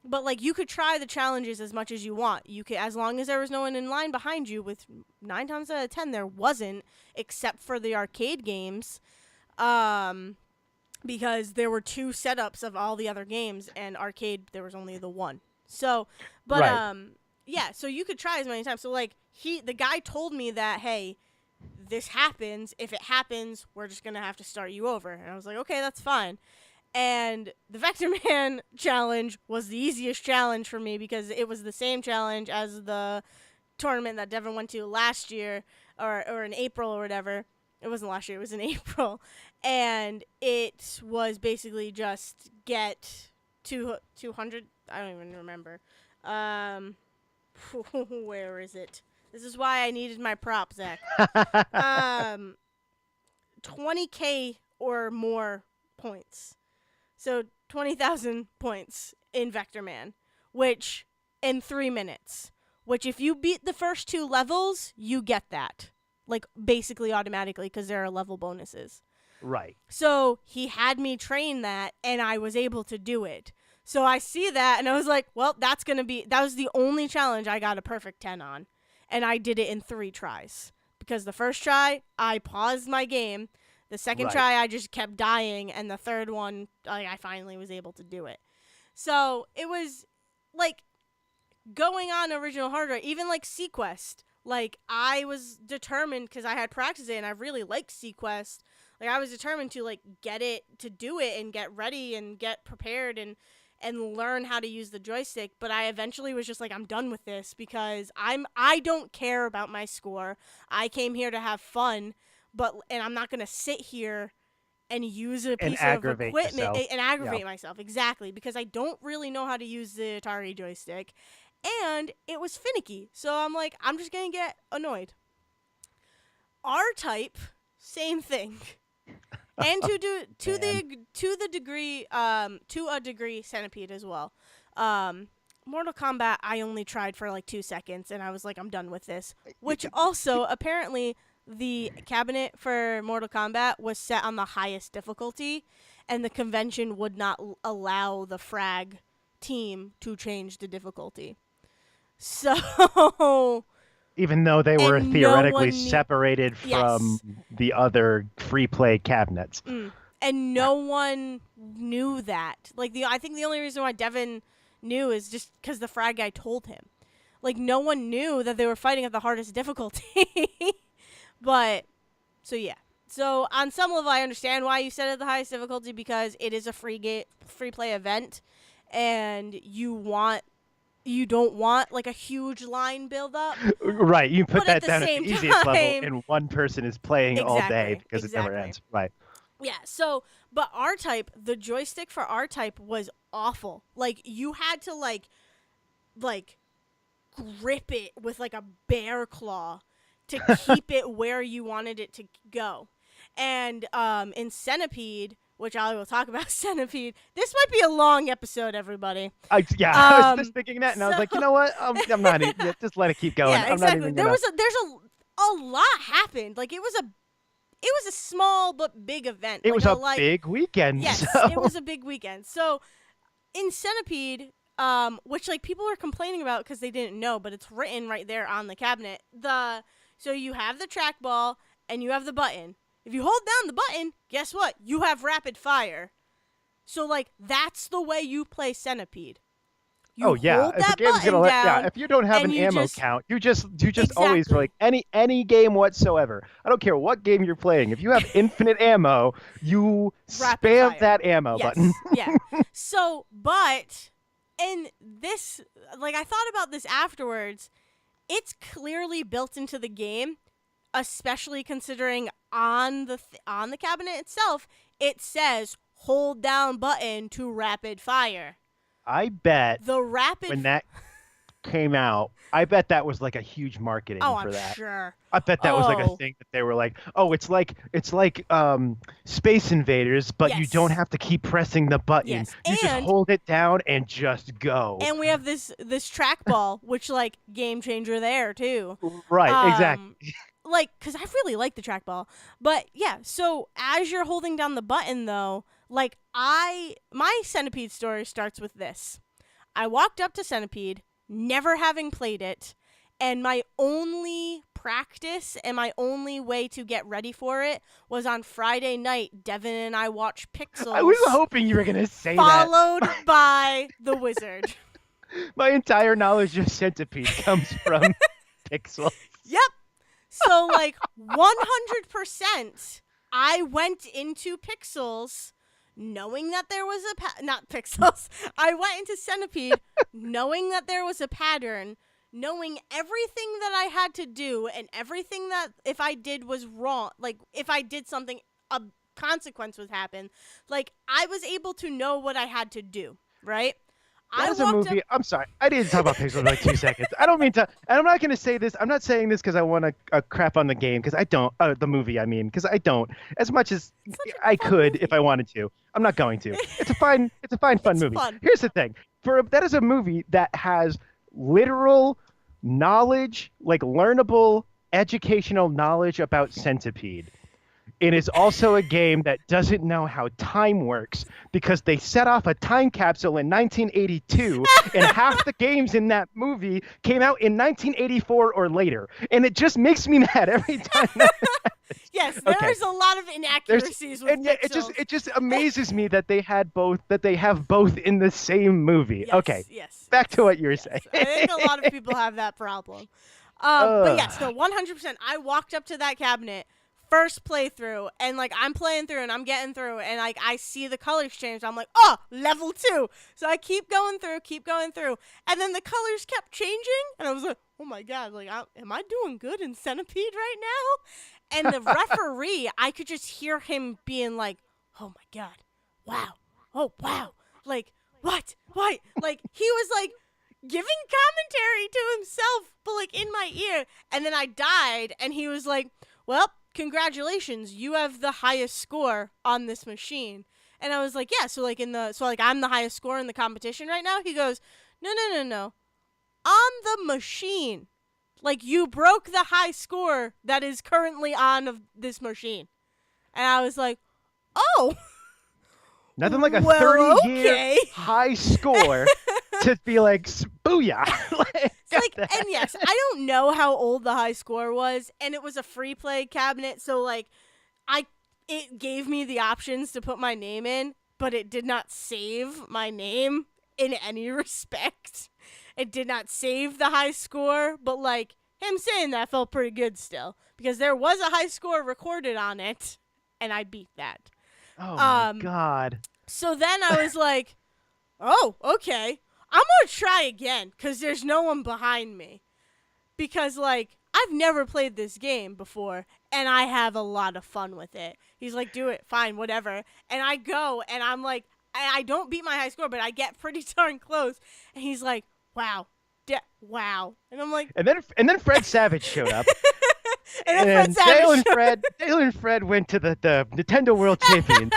But like you could try the challenges as much as you want. You could, as long as there was no one in line behind you. With 9 times out of 10, there wasn't, except for the arcade games, because there were 2 setups of all the other games, and arcade there was only the one. So, but Right. yeah. So you could try as many times. So like the guy told me that, hey, this happens. If it happens, we're just gonna have to start you over. And I was like, okay, that's fine. And the Vector Man challenge was the easiest challenge for me because it was the same challenge as the tournament that Devin went to last year or in April or whatever. It wasn't last year, it was in April. And it was basically just get 200. I don't even remember. Where is it? This is why I needed my prop, Zach. 20K or more points. So 20,000 points in Vector Man, which in 3 minutes. Which if you beat the first 2 levels, you get that. Like basically automatically because there are level bonuses. Right. So he had me train that and I was able to do it. So I see that and I was like, well, that was the only challenge I got a perfect 10 on. And I did it in 3 tries. Because the first try, I paused my game. The second Right. try, I just kept dying, and the third one, I finally was able to do it. So it was like going on original hardware, even like Sequest. Like I was determined because I had practiced it, and I really liked Sequest. Like I was determined to like get it, to do it, and get ready and get prepared and learn how to use the joystick. But I eventually was just like, I'm done with this because I don't care about my score. I came here to have fun. And I'm not going to sit here and use a piece of equipment and aggravate myself. Exactly, because I don't really know how to use the Atari joystick. And it was finicky. So I'm like, I'm just going to get annoyed. R-Type, same thing. And to a degree Centipede as well. Mortal Kombat, I only tried for like 2 seconds and I was like, I'm done with this. Which also apparently the cabinet for Mortal Kombat was set on the highest difficulty, and the convention would not allow the frag team to change the difficulty. So even though they were theoretically separated from the other free play cabinets. And no one knew that. Like I think the only reason why Devin knew is just because the frag guy told him. Like no one knew that they were fighting at the hardest difficulty. But, so yeah. So on some level, I understand why you set it at the highest difficulty because it is a free play event, and you don't want like a huge line build up. Right, you put that down at the easiest level, and one person is playing all day because it never ends. Right. Yeah. So, but R-Type, the joystick for R-Type was awful. Like you had to like grip it with like a bear claw to keep it where you wanted it to go. And in Centipede, which I will talk about Centipede, this might be a long episode, everybody. I was just thinking that, and I was like, you know what? I'm not even, just let it keep going. Yeah, exactly. I'm not even there's a lot happened. Like it was a small but big event. It was a big weekend. Yes, so. It was a big weekend. So in Centipede, which like people were complaining about because they didn't know, but it's written right there on the cabinet. So you have the trackball and you have the button. If you hold down the button, guess what? You have rapid fire. So like that's the way you play Centipede. You hold that button down, if you don't have an ammo count, you just always like any game whatsoever. I don't care what game you're playing. If you have infinite ammo, you spam that ammo button. Yeah. So, but and this, like I thought about this afterwards. It's clearly built into the game, especially considering on the cabinet itself, it says hold down button to rapid fire. I bet the rapid came out, I bet that was like a huge Oh, marketing I'm for that. sure. I bet that was like a Oh, thing that they were like, oh, it's like Space Invaders, but you don't yes. have to keep pressing the button. Yes. You just hold it down and just go. And we have this trackball, which like game changer there too. Right, exactly. Um like cuz I really like the trackball. But yeah, so as you're holding down the button though, like my Centipede story starts with this. I walked up to Centipede, never having played it, and my only practice and my only way to get ready for it was on Friday night. Devin and I watched I was Pixels, hoping you were gonna say that. followed by The Wizard. My entire knowledge of Centipede comes from Pixel. Yep. So, like, 100%, I went into Pixels knowing that there was not Pixels. I went into Centipede knowing that there was a pattern, knowing everything that I had to do and everything that if I did was wrong, like, if I did something, a consequence would happen. Like, I was able to know what I had to do, right? That I is a walked up. movie. I'm sorry. I didn't talk about Pixel for like 2 seconds. I don't mean to. And I'm not going to say this. I'm not saying this because I want to crap on the game because I don't. The movie, I mean, because I don't. As much as It's such I a fun could movie. if I wanted to. I'm not going to. It's a fun, fun It's movie. fun. Here's the thing. That is a movie that has literal knowledge, like learnable, educational knowledge about Centipede. It is also a game that doesn't know how time works because they set off a time capsule in 1982 and half the games in that movie came out in 1984 or later. And it just makes me mad every time that Yes, okay. there's a lot of inaccuracies with And yeah, Pixels. it just amazes me that they have both in the same movie. Yes, Okay. yes. Back to what you were Yes. saying. I think a lot of people have that problem. But Ugh. yes, no, 100%. I walked up to that cabinet first playthrough, and like I'm playing through and I'm getting through, and like I see the colors change. I'm like, oh, level 2. So I keep going through, and then the colors kept changing, and I was like, oh my god, like am I doing good in Centipede right now? And the referee, I could just hear him being like, oh my god, wow, oh wow, like what, like he was like giving commentary to himself, but like in my ear. And then I died, and he was like, well, congratulations, you have the highest score on this machine. And I was like, yeah, so like I'm the highest score in the competition right now. He goes, no, on the machine, like you broke the high score that is currently on of this machine. And I was like, oh, Nothing like a well, 30-year okay. high score to be like, booyah. Like, and yes, I don't know how old the high score was, and it was a free play cabinet, so like it gave me the options to put my name in, but it did not save my name in any respect. It did not save the high score, but like him saying that felt pretty good still, because there was a high score recorded on it, and I beat that. Oh my God. So then I was like, oh, okay. I'm going to try again because there's no one behind me. Because, like, I've never played this game before, and I have a lot of fun with it. He's like, do it, fine, whatever. And I go, and I'm like, I don't beat my high score, but I get pretty darn close. And he's like, wow, wow. And I'm like... And then Fred Savage showed up. and then Fred Savage Dale and Fred went to the Nintendo World Champions.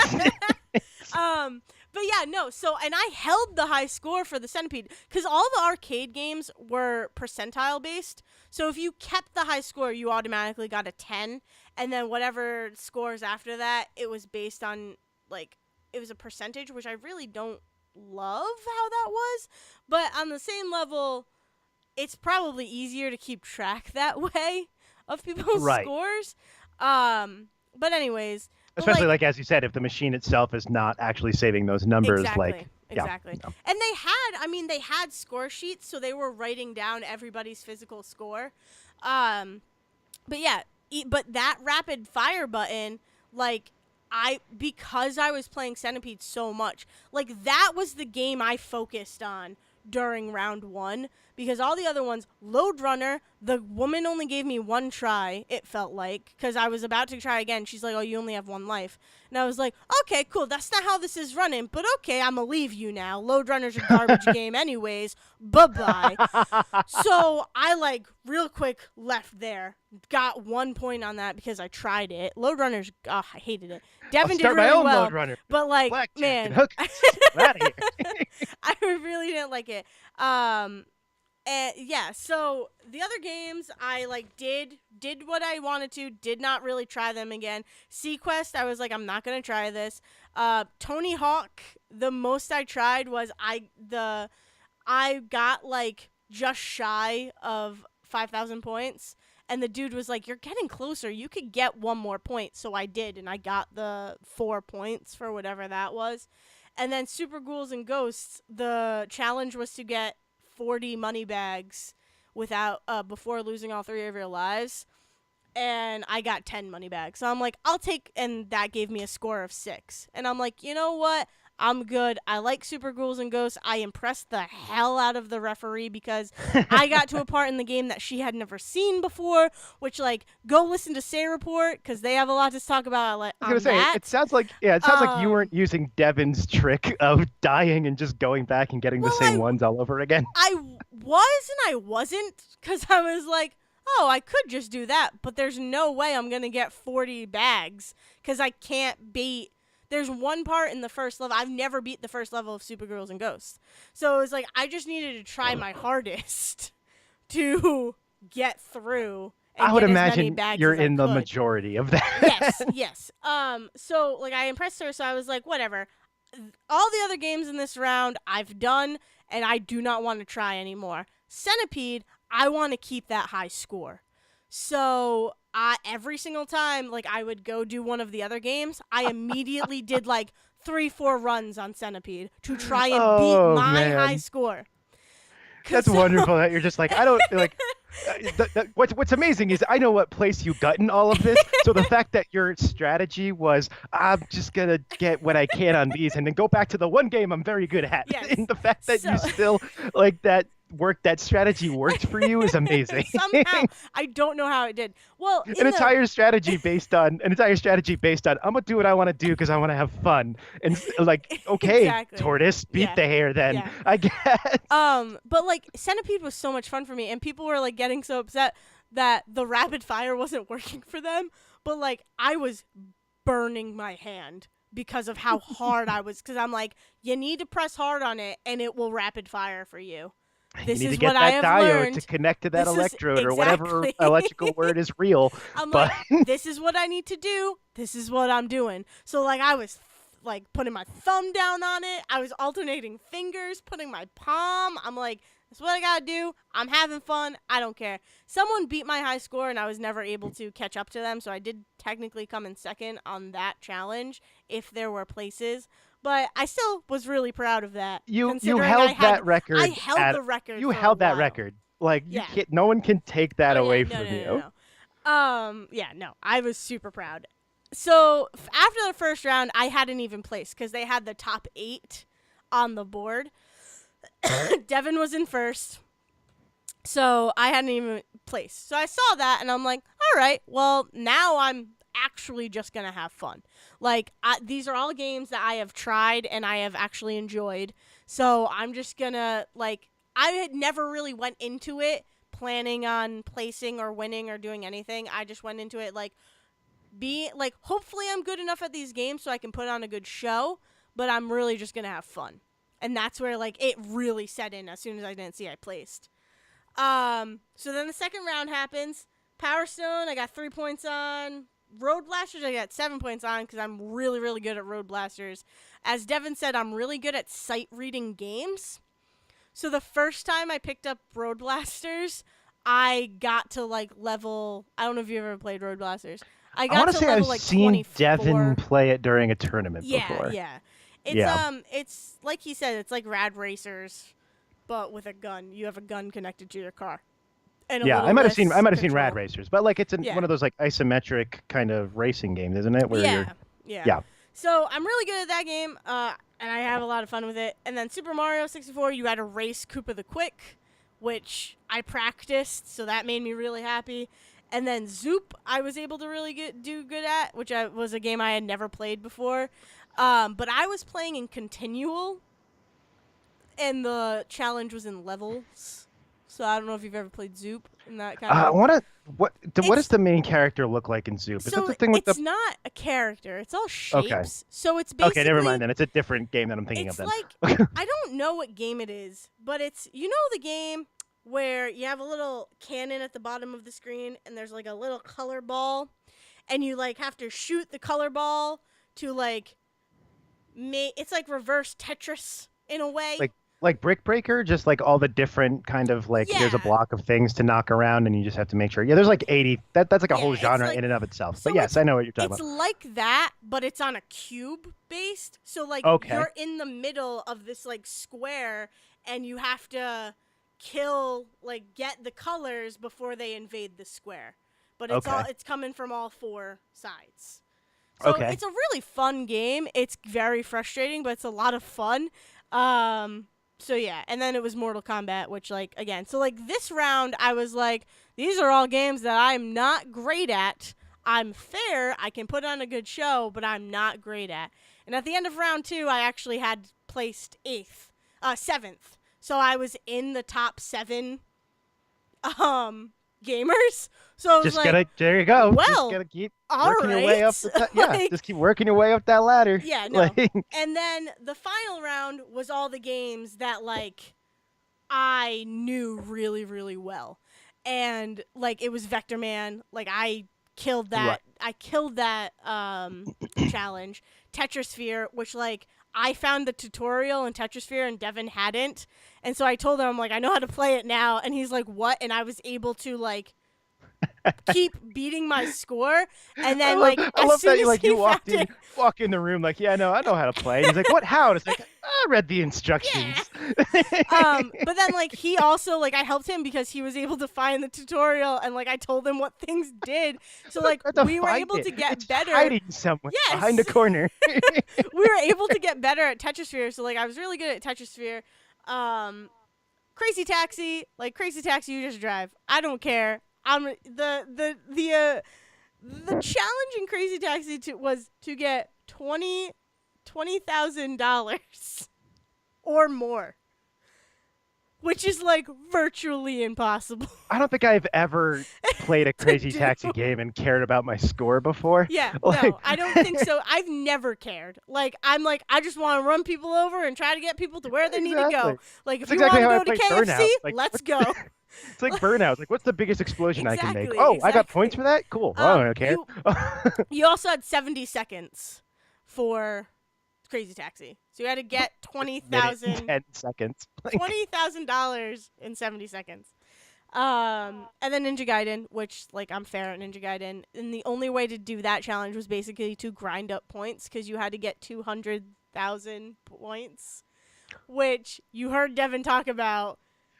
But yeah, no, so, and I held the high score for the Centipede, because all the arcade games were percentile based, so if you kept the high score, you automatically got a 10, and then whatever scores after that, it was based on, like, it was a percentage, which I really don't love how that was, but on the same level, it's probably easier to keep track that way of people's Right. scores. But anyways... Especially, like, as you said, if the machine itself is not actually saving those numbers, exactly. Yeah. And they had score sheets, so they were writing down everybody's physical score. But yeah, but that rapid fire button, like, because I was playing Centipede so much, like, that was the game I focused on during round 1 because all the other ones, Load Runner, the woman only gave me 1 try, it felt like, because I was about to try again. She's like, oh, you only have 1 life. And I was like, okay, cool, that's not how this is running, but okay, I'm going to leave you now. Load Runner's a garbage game anyways. Bye-bye. So I, like, real quick left there. Got 1 point on that because I tried it. Load Runner's, I hated it. Devin did really my own well. Load Runner. But, like, Blackjack man. and hook. Out of here. I really didn't like it. And yeah, so the other games I like did what I wanted to, did not really try them again. Sequest, I was like, I'm not gonna try this. Tony Hawk, the most I tried was I got like just shy of 5,000 points, and the dude was like, you're getting closer, you could get 1 more point. So I did, and I got the 4 points for whatever that was. And then Super Ghouls and Ghosts, the challenge was to get 40 money bags without before losing all 3 of your lives, and I got 10 money bags. So I'm like, I'll take, and that gave me a score of 6. And I'm like, you know what? I'm good. I like Super Ghouls and Ghosts. I impressed the hell out of the referee because I got to a part in the game that she had never seen before, which, like, go listen to Say Report because they have a lot to talk about. I was gonna say it sounds like like you weren't using Devin's trick of dying and just going back and getting the same ones all over again. I was and I wasn't because I was like, oh, I could just do that, but there's no way I'm gonna get 40 bags because I can't beat. There's 1 part in the first level. I've never beat the first level of Super Girls and Ghosts. So it was like, I just needed to try my hardest to get through. And I would get as imagine many bags you're as I in the could. majority of that. Yes. So, like, I impressed her, so I was like, whatever. All the other games in this round, I've done, and I do not want to try anymore. Centipede, I want to keep that high score. So every single time, like, I would go do one of the other games, I immediately did like 3-4 runs on Centipede to try and beat my high score. That's wonderful that you're just like, I don't like. What's amazing is I know what place you got in all of this. So the fact that your strategy was, I'm just gonna get what I can on these, and then go back to the one game I'm very good at. Yes. And the fact that you still like that strategy worked for you is amazing. Somehow, I don't know how it did. Well, an entire strategy based on I'm gonna do what I want to do because I want to have fun. And like, okay, exactly. Tortoise, beat the hare then. Yeah. I guess. But like Centipede was so much fun for me, and people were like getting so upset that the rapid fire wasn't working for them. But like, I was burning my hand because of how hard I was. Because I'm like, you need to press hard on it, and it will rapid fire for you. This you need is to get what I that have diode learned. to connect to that electrode or whatever exactly. electrical word is real. I'm like, this is what I need to do. This is what I'm doing. So like, I was like putting my thumb down on it. I was alternating fingers, putting my palm. I'm like, that's what I gotta do. I'm having fun. I don't care. Someone beat my high score, and I was never able to catch up to them. So I did technically come in second on that challenge if there were places. But I still was really proud of that. You held that record. I held the record. You held that record. Like, no one can take that away from you. No. I was super proud. So after the first round, I hadn't even placed because they had the top 8 on the board. Devin was in first. So I hadn't even placed. So I saw that, and I'm like, all right, well, now I'm actually just going to have fun. Like, these are all games that I have tried and I have actually enjoyed. So I'm just going to, like, I had never really went into it planning on placing or winning or doing anything. I just went into it, like, hopefully I'm good enough at these games so I can put on a good show, but I'm really just going to have fun. And that's where, like, it really set in as soon as I didn't see I placed. So then the second round happens. Power Stone, I got 3 points on. Road Blasters, I got 7 points on because I'm really, really good at Road Blasters. As Devin said, I'm really good at sight reading games. So the first time I picked up Road Blasters, I got to, like, level... I don't know if you've ever played Road Blasters. I want to say level, I've like, seen 24. Devin play it during a tournament before. Yeah. It's like he said, it's like Rad Racers, but with a gun. You have a gun connected to your car. And I might have seen control. Rad Racers, but like it's one of those like isometric kind of racing games, isn't it? Yeah. So I'm really good at that game, and I have a lot of fun with it. And then Super Mario 64, you had to race Koopa the Quick, which I practiced, so that made me really happy. And then Zoop, I was able to really do good at, which was a game I had never played before. But I was playing in continual, and the challenge was in levels. So I don't know if you've ever played Zoop in that kind of. What does It's the main character look like in Zoop? Is it so the thing with the? it's not a character. It's all Okay, shapes. So it's okay, never mind basically then. It's a different game that I'm thinking of it's then. like I don't know what game it is, but it's the game where you have a little cannon at the bottom of the screen and there's like a little color ball and you like have to shoot the color ball to like it's like reverse Tetris in a way. Like Brick Breaker, just like all the different kind of like there's a Yeah. block of things to knock around and you just have to make sure. Yeah, there's like 80. That's like a Yeah, whole it's genre like in and of itself. so But yes, I know what you're talking it's about. like that, but it's on a cube based. So like Okay. you're in the middle of this like square and you have to get the colors before they invade the square. But Okay. it's coming from all four sides. So Okay. it's a really fun game. It's very frustrating, but it's a lot of fun. So yeah, and then it was Mortal Kombat, which like again, so like this round I was like, these are all games that I'm not great at. I'm fair, I can put on a good show, but I'm not great at. And at the end of round 2, I actually had placed 7th. So I was in the top 7 gamers. So I was Just like, gotta there you go. Just well, gotta keep all working your way up right. yeah, Like, just keep working your way up that ladder. yeah, no. Like And then the final round was all the games that like I knew really, really well. And like it was Vector Man. Like I killed that. Right. I killed that challenge. Tetrasphere, which like I found the tutorial in Tetrasphere and Devin hadn't. And so I told him, I'm like, I know how to play it now. And he's like, what? And I was able to like keep beating my score, and then I as love soon that as like he you found it, walk in the room like, yeah, no, I know how to play. And he's like, what? How? And it's like, I read the instructions. but then like he also like I helped him because he was able to find the tutorial, and like I told him what things did, so like I have to we were find able it. to get It's better. hiding somewhere Yes. behind a corner. We were able to get better at Tetrasphere, so like I was really good at Tetrasphere. Crazy Taxi, you just drive. I don't care. The challenge in Crazy Taxi was to get $20,000 or more, which is like virtually impossible. I don't think I've ever played a Crazy do. Taxi game and cared about my score before. Yeah, Like, no, I don't think so. I've never cared. Like, I'm like, I just want to run people over and try to get people to where they need to go. Exactly. Like, if That's you exactly how I want to go to play KFC, Burnout. Like, let's go. It's like Burnout. Like, what's the biggest explosion I can make? Exactly, Oh, I got exactly. points for that? Cool. I don't care. You also had 70 seconds for Crazy Taxi. So you had to get Minute and 10 seconds. Like, $20,000 in 70 seconds. And then Ninja Gaiden, which like I'm fair at Ninja Gaiden, and the only way to do that challenge was basically to grind up points because you had to get 200,000 points, which you heard Devin talk about.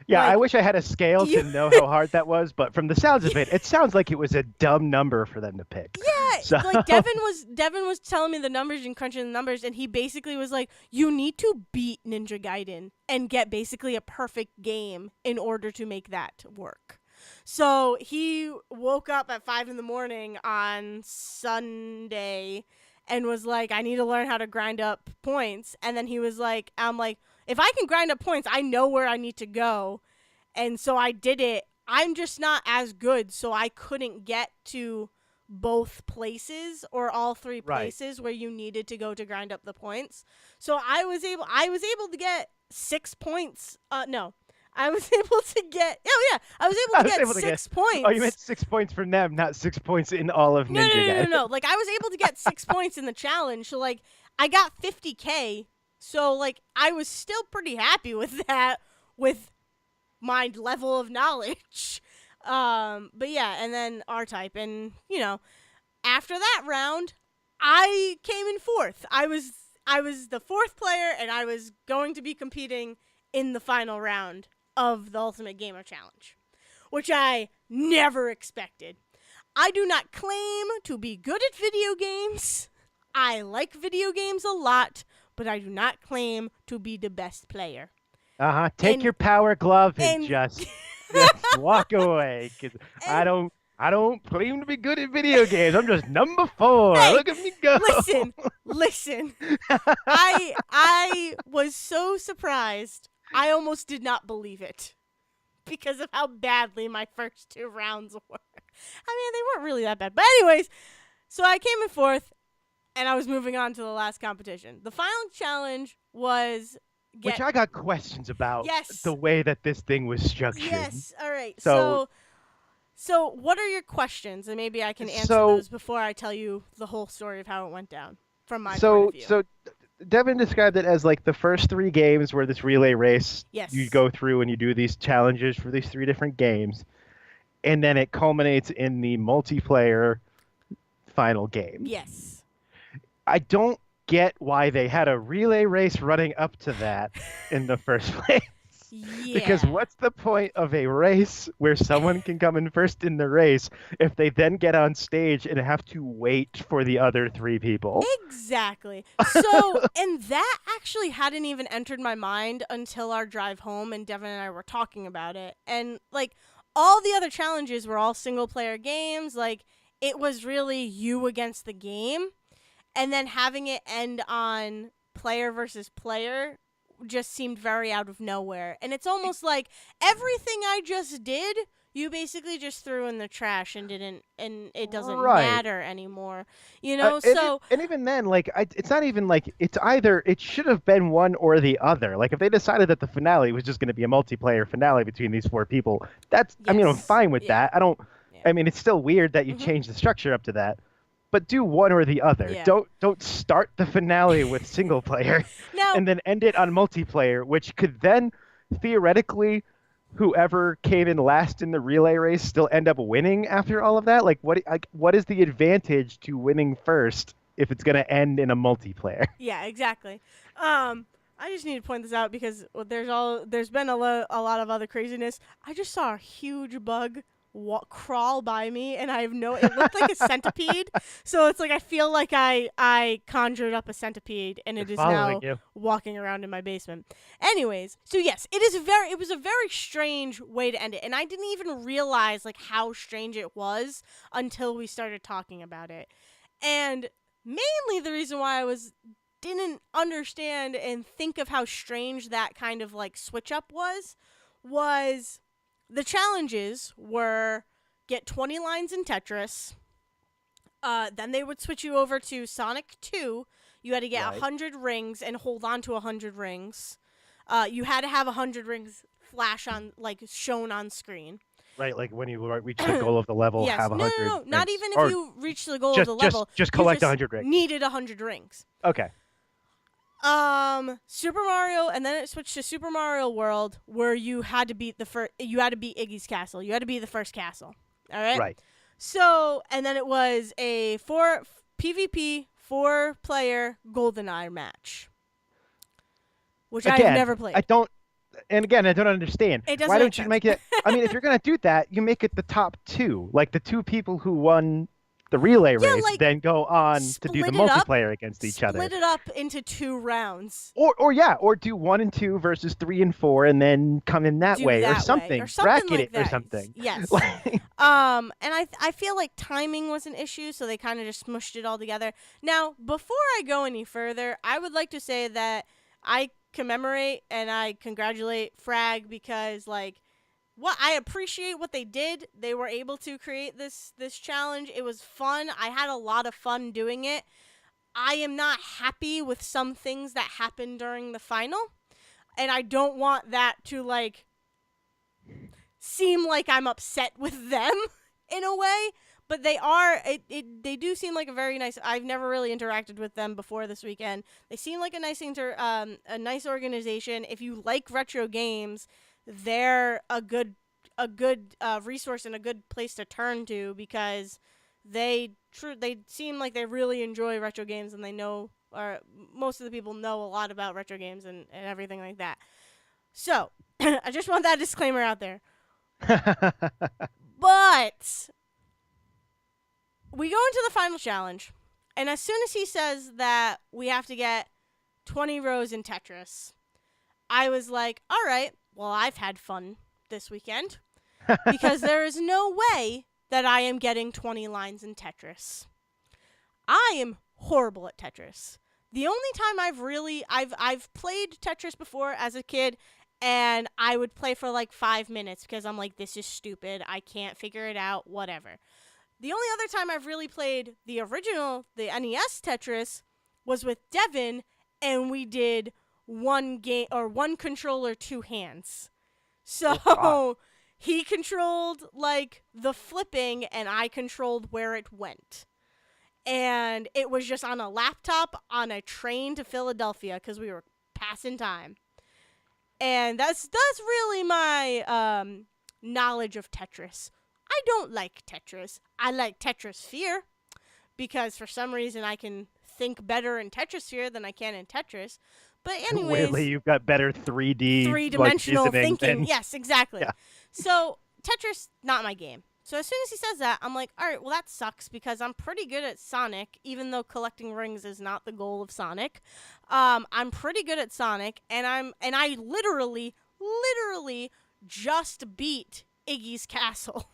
yeah, like, I wish I had a scale to know how hard that was, but from the sounds of it sounds like it was a dumb number for them to pick. Yeah, So like Devin was telling me the numbers and crunching the numbers, and he basically was like, you need to beat Ninja Gaiden and get basically a perfect game in order to make that work. So he woke up at 5 a.m. on Sunday and was like, I need to learn how to grind up points. And then he was like, I'm like, if I can grind up points, I know where I need to go. And so I did it. I'm just not as good, so I couldn't get to both places or all 3 Right. places where you needed to go to grind up the points. So I was able to get 6 points. No. I was able to get I was able to get 6 points. Oh, you meant 6 points from them, not 6 points in all of Ninja Gaiden. No. Like I was able to get 6 points in the challenge. So like I got 50K. So like I was still pretty happy with that with my level of knowledge. But yeah, and then R-Type, and after that round, I came in 4th. I was the 4th player, and I was going to be competing in the final round of the Ultimate Gamer Challenge, which I never expected. I do not claim to be good at video games. I like video games a lot, but I do not claim to be the best player. Take And your power glove and and just walk away. 'Cause I and don't I don't claim to be good at video games. I'm just number 4. hey, Look at me go. listen. I was so surprised. I almost did not believe it because of how badly my first 2 rounds were. I mean, they weren't really that bad. But anyways, so I came in 4th and I was moving on to the last competition. The final challenge was Which I got questions about Yes. the way that this thing was structured. Yes. All right. So So what are your questions? And maybe I can answer so those before I tell you the whole story of how it went down from my point so of view. so Devin described it as like the first 3 games where this relay race Yes. you go through and you do these challenges for these 3 different games, and then it culminates in the multiplayer final game. Yes. I don't get why they had a relay race running up to that in the first place. Yeah. Because what's the point of a race where someone can come in first in the race if they then get on stage and have to wait for the other 3 people? Exactly. So, and that actually hadn't even entered my mind until our drive home, and Devin and I were talking about it. And like all the other challenges were all single player games. Like it was really you against the game. And then having it end on player versus player just seemed very out of nowhere. And it's almost like everything I just did, you basically just threw in the trash and it doesn't matter anymore. You know, and even then, like, it's not even like it's either. It should have been one or the other. Like, if they decided that the finale was just going to be a multiplayer finale between these 4 people, that's. Yes. I mean, I'm fine with that. I don't. Yeah. I mean, it's still weird that you change the structure up to that. But do one or the other. Yeah. Don't start the finale with single player Now, and then end it on multiplayer, which could then theoretically whoever came in last in the relay race still end up winning after all of that. Like what is the advantage to winning first if it's going to end in a multiplayer? Yeah, exactly. I just need to point this out because there's been a lot of other craziness. I just saw a huge bug crawl by me, and it looked like a centipede. So it's like I feel like I conjured up a centipede, and it is now walking around in my basement. Anyways, so yes, it was a very strange way to end it, and I didn't even realize like how strange it was until we started talking about it. And mainly the reason why I didn't understand and think of how strange that kind of like switch up was the challenges were get 20 lines in Tetris. Then they would switch you over to Sonic 2. You had to get 100 rings and hold on to 100 rings. You had to have 100 rings flash on, like, shown on screen. Right, like when you reach the goal of the level, yes. have 100 No, rings. not even if you reach the goal of the level. Just collect 100 rings. Needed 100 rings. Okay. Super Mario, and then it switched to Super Mario World, where you had to beat Iggy's castle. You had to be the first castle. All right. Right. So, and then it was a PvP 4-player GoldenEye match, which I've never played. I don't understand. Why don't you make it? I mean, if you're gonna do that, you make it the top 2, like the 2 people who won the relay race, like, then go on to do the multiplayer against each other. Split it up into 2 rounds. Or do 1 and 2 versus 3 and 4, and then come in that way, or something. Bracket like it that. or something. Yes. And I feel like timing was an issue, so they kind of just smushed it all together. Now, before I go any further, I would like to say that I commemorate and I congratulate Frag because, like, I appreciate what they did. They were able to create this challenge. It was fun. I had a lot of fun doing it. I am not happy with some things that happened during the final, and I don't want that to, like, seem like I'm upset with them in a way. But they do seem like a very nice. I've never really interacted with them before this weekend. They seem like a nice organization. If you like retro games, they're a good resource and a good place to turn to because they seem like they really enjoy retro games and they know, or most of the people know a lot about retro games and everything like that. So I just want that disclaimer out there. But we go into the final challenge. And as soon as he says that we have to get 20 rows in Tetris, I was like, all right, well, I've had fun this weekend because there is no way that I am getting 20 lines in Tetris. I am horrible at Tetris. The only time I've played Tetris before as a kid, and I would play for like 5 minutes because I'm like, this is stupid. I can't figure it out, whatever. The only other time I've really played the original, the NES Tetris, was with Devin, and we did one game or one controller, two hands. So he controlled like the flipping, and I controlled where it went. And it was just on a laptop on a train to Philadelphia because we were passing time. And that's really my knowledge of Tetris. I don't like Tetris. I like Tetrisphere because for some reason I can think better in Tetrisphere than I can in Tetris. But anyways, weirdly, you've got better 3D three-dimensional thinking. Yes, exactly. Yeah. So Tetris, not my game. So as soon as he says that, I'm like, all right, well, that sucks because I'm pretty good at Sonic, even though collecting rings is not the goal of Sonic. I'm pretty good at Sonic, and I literally just beat Iggy's Castle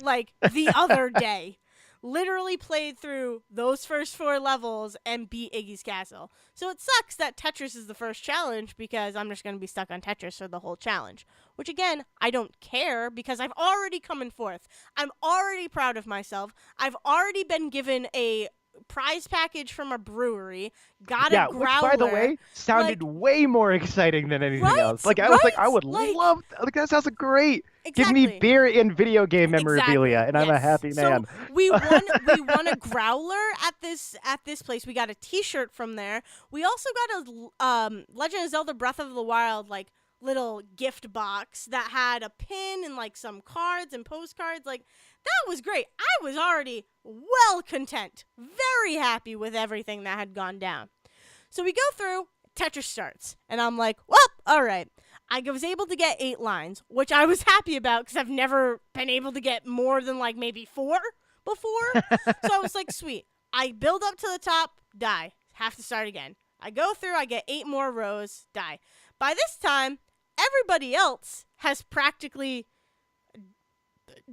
like the other day. Literally played through those first 4 levels and beat Iggy's Castle. So it sucks that Tetris is the first challenge because I'm just going to be stuck on Tetris for the whole challenge. Which, again, I don't care because I've already come in fourth. I'm already proud of myself. I've already been given a prize package from a brewery. Got a growler. Which, by the way, sounded way more exciting than anything else. Like, I was like, I would love, like, that sounds great. Exactly. Give me beer and video game memorabilia, and I'm a happy man. So we won a growler at this place. We got a T-shirt from there. We also got a Legend of Zelda Breath of the Wild like little gift box that had a pin and like some cards and postcards. Like, that was great. I was already well content, very happy with everything that had gone down. So we go through, Tetris starts, and I'm like, well, all right. I was able to get 8 lines, which I was happy about because I've never been able to get more than like maybe 4 before. So I was like, sweet. I build up to the top, die. Have to start again. I go through, I get 8 more rows, die. By this time, everybody else has practically...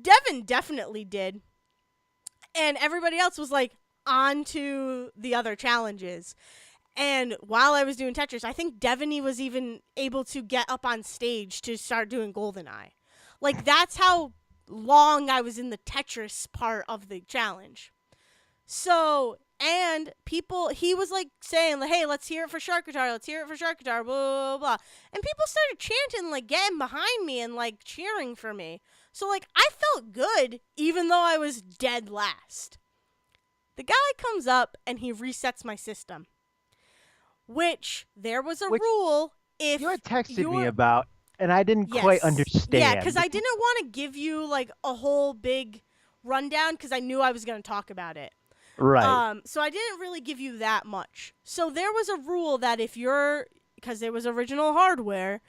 Devin definitely did. And everybody else was like on to the other challenges. And while I was doing Tetris, I think Devin was even able to get up on stage to start doing GoldenEye. Like, that's how long I was in the Tetris part of the challenge. So, and he was like saying, like, hey, let's hear it for Shark Guitar, let's hear it for Shark Guitar, blah, blah, blah. And people started chanting, like, getting behind me and, like, cheering for me. So, like, I felt good, even though I was dead last. The guy comes up, and he resets my system. Which, there was a rule if you had texted me about, and I didn't quite understand. Yeah, because I didn't want to give you, like, a whole big rundown, because I knew I was going to talk about it. Right. So I didn't really give you that much. So there was a rule that because it was original hardware,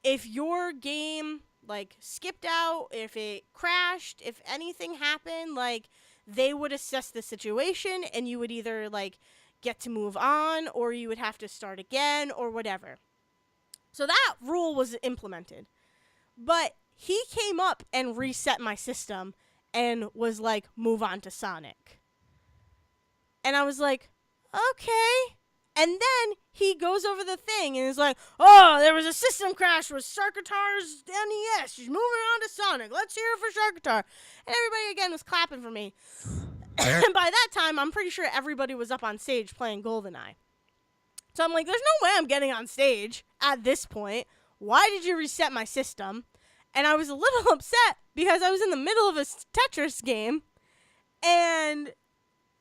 if your game... like, skipped out, if it crashed, if anything happened, like, they would assess the situation, and you would either, like, get to move on, or you would have to start again, or whatever. So that rule was implemented. But he came up and reset my system, and was like, move on to Sonic. And I was like, okay. And then he goes over the thing and is like, oh, there was a system crash with Shark Guitar's NES. She's moving on to Sonic. Let's hear it for Shark Guitar. And everybody, again, was clapping for me. And by that time, I'm pretty sure everybody was up on stage playing GoldenEye. So I'm like, there's no way I'm getting on stage at this point. Why did you reset my system? And I was a little upset because I was in the middle of a Tetris game. And...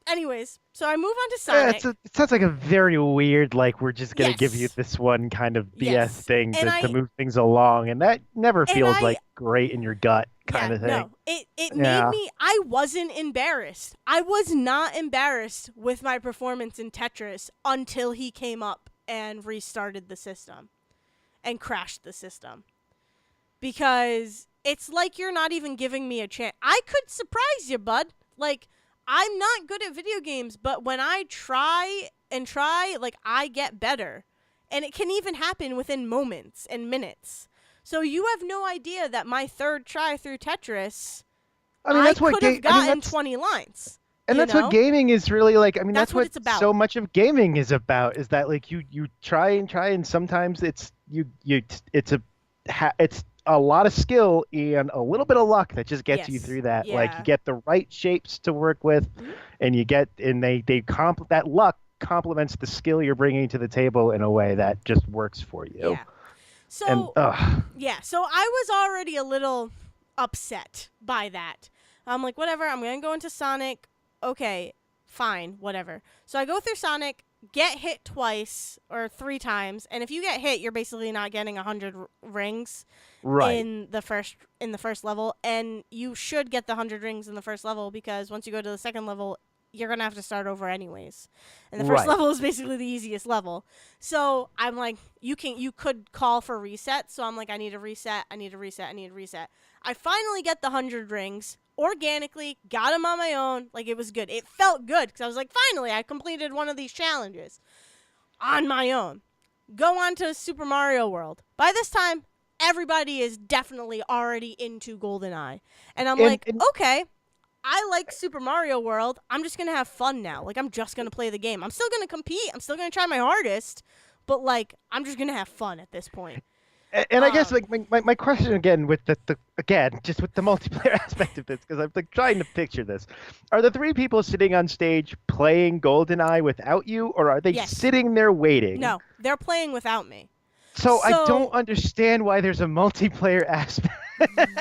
anyways, so I move on to Sonic. Yeah, it sounds like a very weird, like, we're just going to give you this one kind of BS thing to move things along. And that never feels like great in your gut kind of thing. No, it made me, I wasn't embarrassed. I was not embarrassed with my performance in Tetris until he came up and restarted the system and crashed the system. Because it's like you're not even giving me a chance. I could surprise you, bud. Like, I'm not good at video games, but when I try, like, I get better. And it can even happen within moments and minutes. So you have no idea that my third try through Tetris, I mean, I that's what could have I mean, gotten 20 lines. and You that's what know? gaming is really like. I mean, That's that's what what it's about. so much of gaming is about. Is that like you try and sometimes it's it's a lot of skill and a little bit of luck that just gets you Yes. through that. Like you Yeah. get the right shapes to work with, Mhm. and that luck complements the skill you're bringing to the table in a way that just works for you. Yeah. And So, yeah. So I was already a little upset by that. I'm like, whatever. I'm going to go into Sonic. Okay, fine, whatever. So I go through Sonic, get hit twice or 3 times, and if you get hit, you're basically not getting 100 rings right, in the first level, and you should get the 100 rings in the first level because once you go to the second level, you're gonna have to start over anyways. And the first right. level is basically the easiest level. So I'm like, you could call for reset. So I'm like, I need a reset. I need a reset. I need a reset. I finally get the 100 rings organically. Got them on my own. Like, it was good. It felt good because I was like, finally, I completed one of these challenges on my own. Go on to Super Mario World. By this time, everybody is definitely already into GoldenEye. And I'm like, And okay, I like Super Mario World. I'm just going to have fun now. Like, I'm just going to play the game. I'm still going to compete. I'm still going to try my hardest. But, like, I'm just going to have fun at this point. And I guess like my question again with the again just with the multiplayer aspect of this, because I'm like trying to picture this, are the 3 people sitting on stage playing GoldenEye without you, or are they Yes. sitting there waiting? No, they're playing without me. So I don't understand why there's a multiplayer aspect.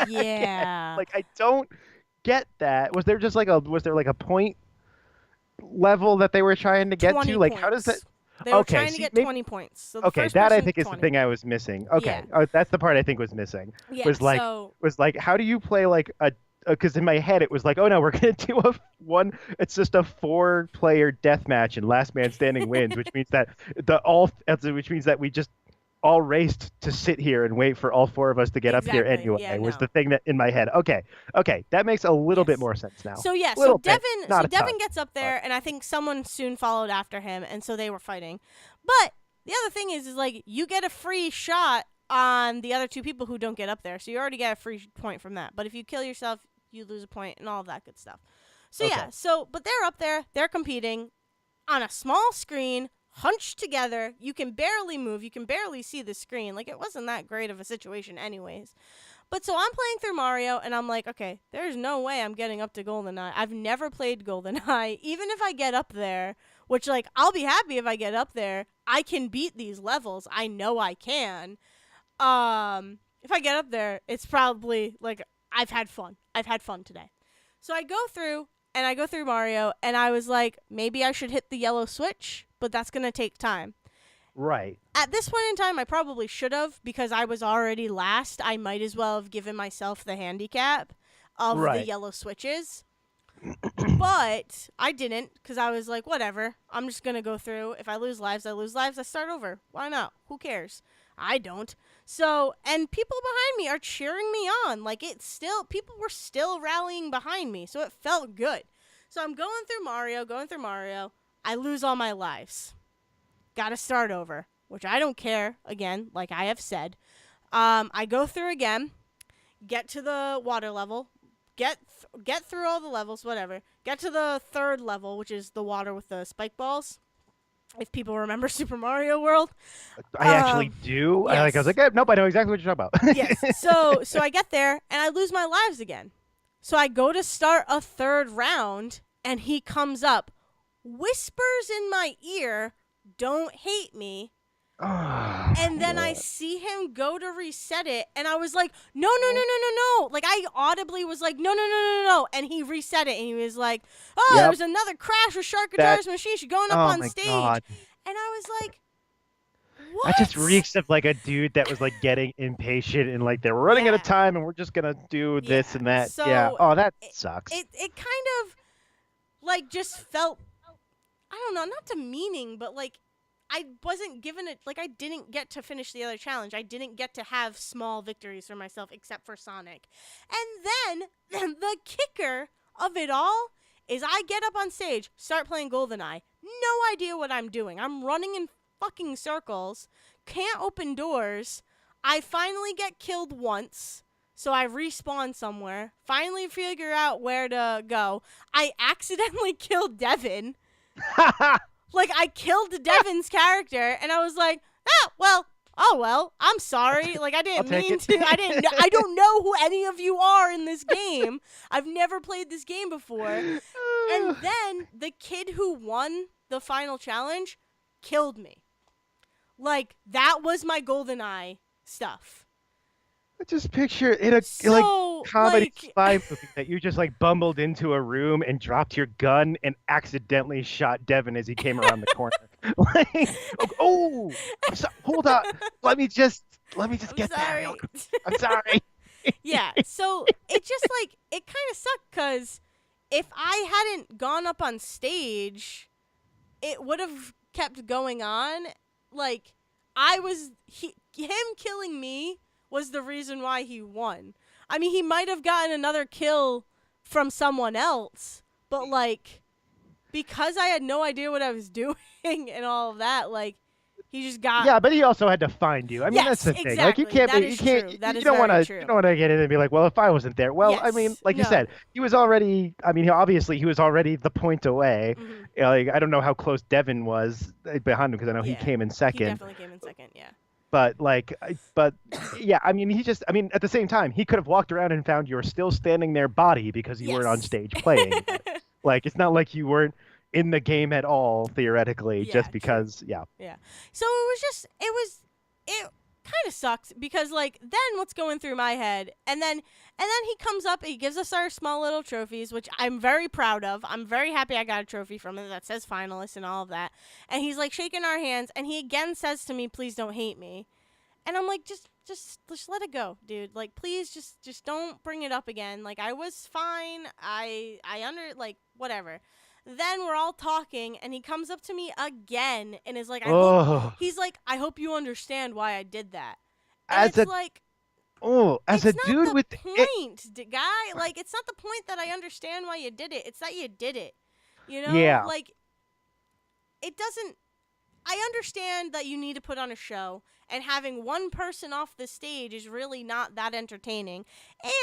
Yeah. Like I don't get that. Was there like a point level that they were trying to get 20 to? Like how does that? points. They were Okay, trying to see, get maybe 20 points. So the okay, first that I person, think is 20. the thing I was missing. Yeah. Okay, that's the part I think was missing. Yeah, Was like how do you play like a because in my head it was like, oh no, we're gonna do a one. It's just a 4-player death match and last man standing wins, which means that which means that we just all raced to sit here and wait for all 4 of us to get up here Exactly. anyway. Yeah, Was no. the thing that in my head. Okay, that makes a little bit Yes. more sense now. So yeah, Little bit, not a ton. Devin gets up there, and I think someone soon followed after him, and so they were fighting. But the other thing is like you get a free shot on the other 2 people who don't get up there, so you already get a free point from that. But if you kill yourself, you lose a point, and all of that good stuff. So Okay. yeah, but they're up there, they're competing on a small screen, hunched together. You can barely move, you can barely see the screen. Like, it wasn't that great of a situation, anyways. But so I'm playing through Mario, and I'm like, okay, there's no way I'm getting up to GoldenEye. I've never played GoldenEye. Even if I get up there, which, like, I'll be happy if I get up there, I can beat these levels. I know I can. If I get up there, it's probably, like, I've had fun. I've had fun today. So I go through Mario, and I was like, maybe I should hit the yellow switch, but that's going to take time. Right. At this point in time, I probably should have, because I was already last. I might as well have given myself the handicap of the yellow switches. But I didn't, because I was like, whatever. I'm just going to go through. If I lose lives, I lose lives. I start over. Why not? Who cares? I don't. So, and people behind me are cheering me on. Like, people were still rallying behind me. So it felt good. So I'm going through Mario. I lose all my lives. Gotta start over, which I don't care, again, like I have said. I go through again, get to the water level, get through all the levels, whatever. Get to the 3rd level, which is the water with the spike balls. If people remember Super Mario World. I actually do. Yes. I was like, nope, I know exactly what you're talking about. Yes. So I get there, and I lose my lives again. So I go to start a 3rd round, and he comes up, whispers in my ear, "Don't hate me." And then I see him go to reset it, and I was like, no. Like, I audibly was like, no. And he reset it, and he was like, oh, Yep. There was another crash with Shark Guitar's machine. She's going up on stage. God. And I was like, what? That just reeks of like a dude that was like getting impatient and like they're running out of time and we're just gonna do this and that. So that sucks. It kind of, like, just felt, I don't know, not demeaning, but, like, I wasn't given it, like, I didn't get to finish the other challenge. I didn't get to have small victories for myself except for Sonic. And then the kicker of it all is I get up on stage, start playing GoldenEye, no idea what I'm doing. I'm running in fucking circles, can't open doors. I finally get killed once, so I respawn somewhere, finally figure out where to go. I accidentally killed Devin. Like, I killed Devin's character, and I was like, oh well, I'm sorry. Like, I I'll didn't take mean it. to. I don't know who any of you are in this game. I've never played this game before. And then the kid who won the final challenge killed me. Like, that was my GoldenEye stuff. I just picture in a So, comedy like, spy movie that you just like bumbled into a room and dropped your gun and accidentally shot Devin as he came around the corner. Like, oh, hold on, let me just I'm get sorry. there. I'm sorry. Yeah, so it just, like, it kind of sucked because if I hadn't gone up on stage, it would have kept going on. Like, him killing me was the reason why he won. I mean, he might have gotten another kill from someone else, but, like, because I had no idea what I was doing and all of that, like, he just got... Yeah, but he also had to find you. I mean, Yes, that's the thing. exactly. Like, you can't That be, is you can't, true. That you is don't want very to, true. you don't want to get in and be like, well, if I wasn't there, well, I mean, Yes, like you no. said, he was already. I mean, obviously, he was already the point away. Mhm. You know, like, I don't know how close Devin was behind him because I know he Yeah, came in He second. definitely came in second, yeah. But like, yeah, I mean, I mean, at the same time, he could have walked around and found your still standing there body because you weren't on Yes. stage playing. Like, it's not like you weren't in the game at all theoretically, Yeah, just true. because, yeah. Yeah. So it kind of sucks because, like, then what's going through my head, and then he comes up, he gives us our small little trophies, which I'm very proud of. I'm very happy I got a trophy from it that says finalist and all of that. And he's like shaking our hands, and he again says to me, "Please don't hate me." And I'm like, just let it go, dude. Like, please just don't bring it up again. Like, I was fine. Like, whatever. Then we're all talking, and he comes up to me again and is like, he's like, I hope you understand why I did that. And As it's a like, as it's a not dude the with point, guy. Like, it's not the point that I understand why you did it. It's that you did it. You know? Yeah. Like, it doesn't... I understand that you need to put on a show, and having one person off the stage is really not that entertaining.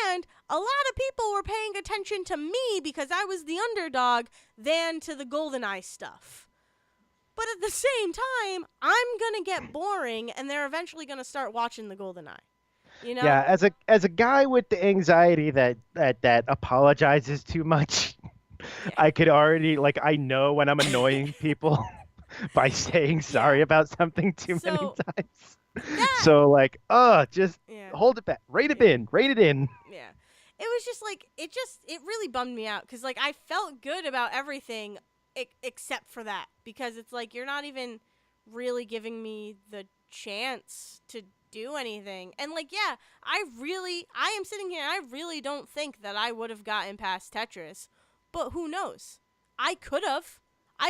And a lot of people were paying attention to me because I was the underdog than to the GoldenEye stuff. But at the same time, I'm going to get boring, and they're eventually going to start watching the GoldenEye. You know? Yeah, as a guy with the anxiety that apologizes too much, Yeah. I could already, like, I know when I'm annoying people by saying sorry about something too many times. So, like, just hold it back. Rate it in. Yeah. It was just like, it really bummed me out because, like, I felt good about everything except for that, because it's like, you're not even really giving me the chance to do anything. And, like, yeah, I am sitting here and I really don't think that I would have gotten past Tetris, but who knows? I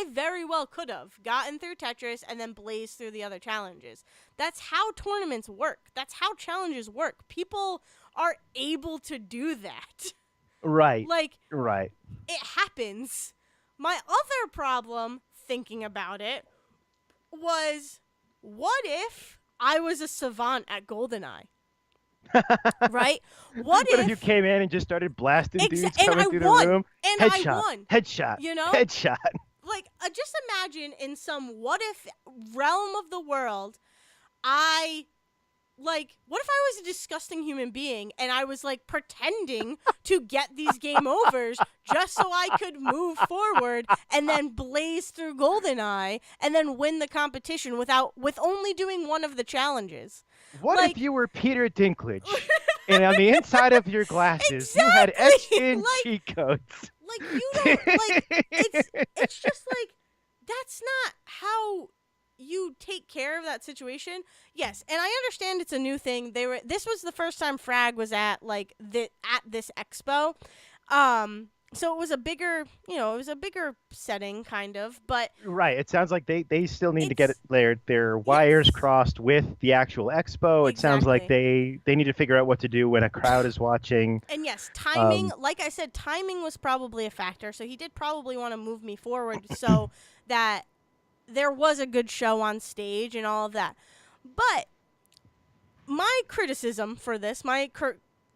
very well could have gotten through Tetris and then blazed through the other challenges. That's how tournaments work. That's how challenges work. People are able to do that. Right. Like, right. It happens. My other problem, thinking about it, was, what if I was a savant at GoldenEye? Right? What if you came in and just started blasting dudes coming through the room? And headshot, I won. Headshot. You know? Headshot. Like, just imagine in some what if realm of the world, what if I was a disgusting human being and I was, like, pretending to get these game overs just so I could move forward and then blaze through GoldenEye and then win the competition with only doing one of the challenges? What if you were Peter Dinklage and on the inside of your glasses you had etched-in cheat codes? Like, you don't, like, it's just like, that's not how you take care of that situation. Yes, and I understand it's a new thing. This was the first time Frag was at, like, at this expo. So it was a bigger, it was a bigger setting, kind of, but Right. It sounds like they still need to get it's their wires yes, crossed with the actual expo. It sounds like exactly. they need to figure out what to do when a crowd is watching. And yes, timing, Um, like I said, timing was probably a factor. So he did probably want to move me forward so that there was a good show on stage and all of that. But my criticism for this, my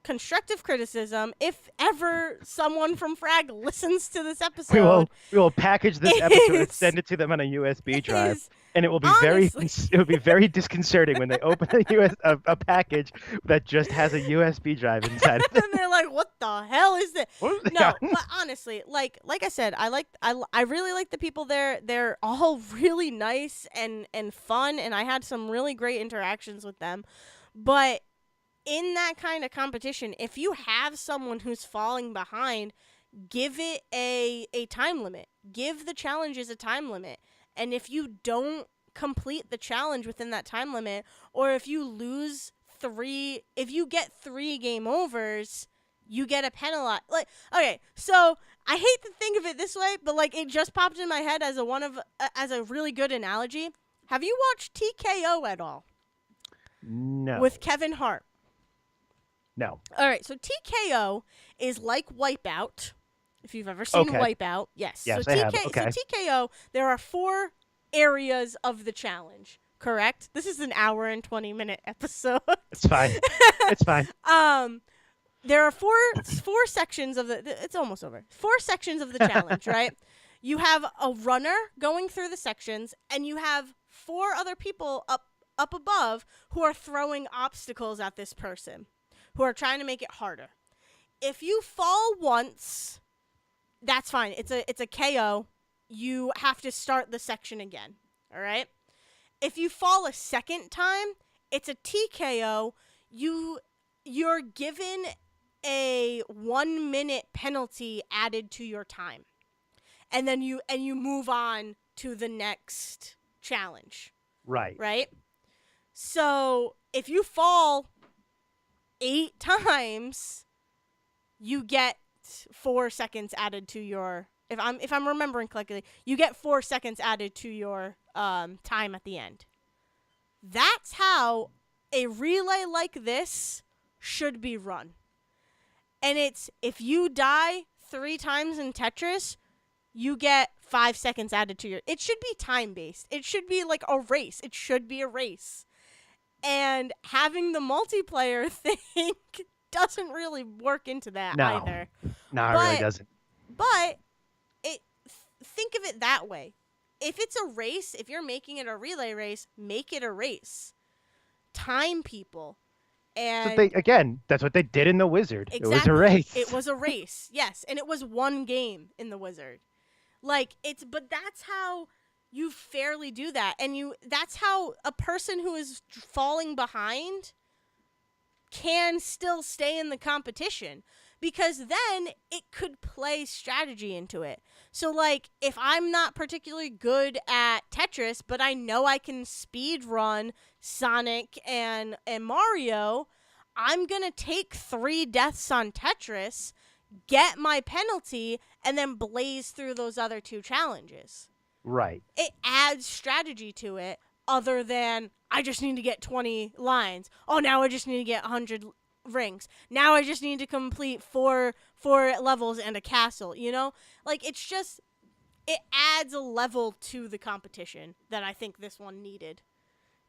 constructive criticism, if ever someone from Frag listens to this we episode, will package this episode and is send it to them on a USB drive, is and it will be honestly, it will be very disconcerting when they open a package that just has a USB drive inside of it. and they're like, "What the hell is this?" What was No, but honestly, like I said, I really like the people there. They're all really nice and fun, and I had some really great interactions with them. But in that kind of competition, if you have someone who's falling behind, give it a time limit. Give the challenges a time limit. And if you don't complete the challenge within that time limit, or if you if you get 3 game overs, you get a penalty. Like, okay, so I hate to think of it this way, but like it just popped in my head as as a really good analogy. Have you watched TKO at all No, with Kevin Hart? no. All right, so TKO is like Wipeout. If you've ever seen Okay. Wipeout, yes. Yes, I have. So Okay. TKO, there are 4 areas of the challenge. Correct. This is an hour and 20-minute episode. It's fine. It's fine. There are four sections of the. It's almost over. 4 sections of the challenge, right? You have a runner going through the sections, and you have 4 other people up above who are throwing obstacles at this person, who are trying to make it harder. If you fall once, that's fine. It's a KO. You have to start the section again. All right? If you fall a second time, it's a TKO. You're given a 1-minute penalty added to your time. And then you move on to the next challenge. Right. Right? So, if you fall 8 times, you get 4 seconds added to your. If I'm remembering correctly, you get 4 seconds added to your time at the end. That's how a relay like this should be run. And it's if you die 3 times in Tetris, you get 5 seconds added to your. It should be time based. It should be like a race. It should be a race. And having the multiplayer thing doesn't really work into that either. No, it really doesn't. But think of it that way. If it's a race, if you're making it a relay race, make it a race. Time people. And That's what they did in the Wizard. exactly, it was a race. It was a race, yes. And it was 1 game in the Wizard. But that's how you fairly do that. And that's how a person who is falling behind can still stay in the competition, because then it could play strategy into it. So if I'm not particularly good at Tetris, but I know I can speed run Sonic and Mario, I'm going to take 3 deaths on Tetris, get my penalty, and then blaze through those other 2 challenges. Right. It adds strategy to it, other than I just need to get 20 lines. Oh, now I just need to get 100 rings. Now I just need to complete four levels and a castle, it's just, it adds a level to the competition that I think this one needed,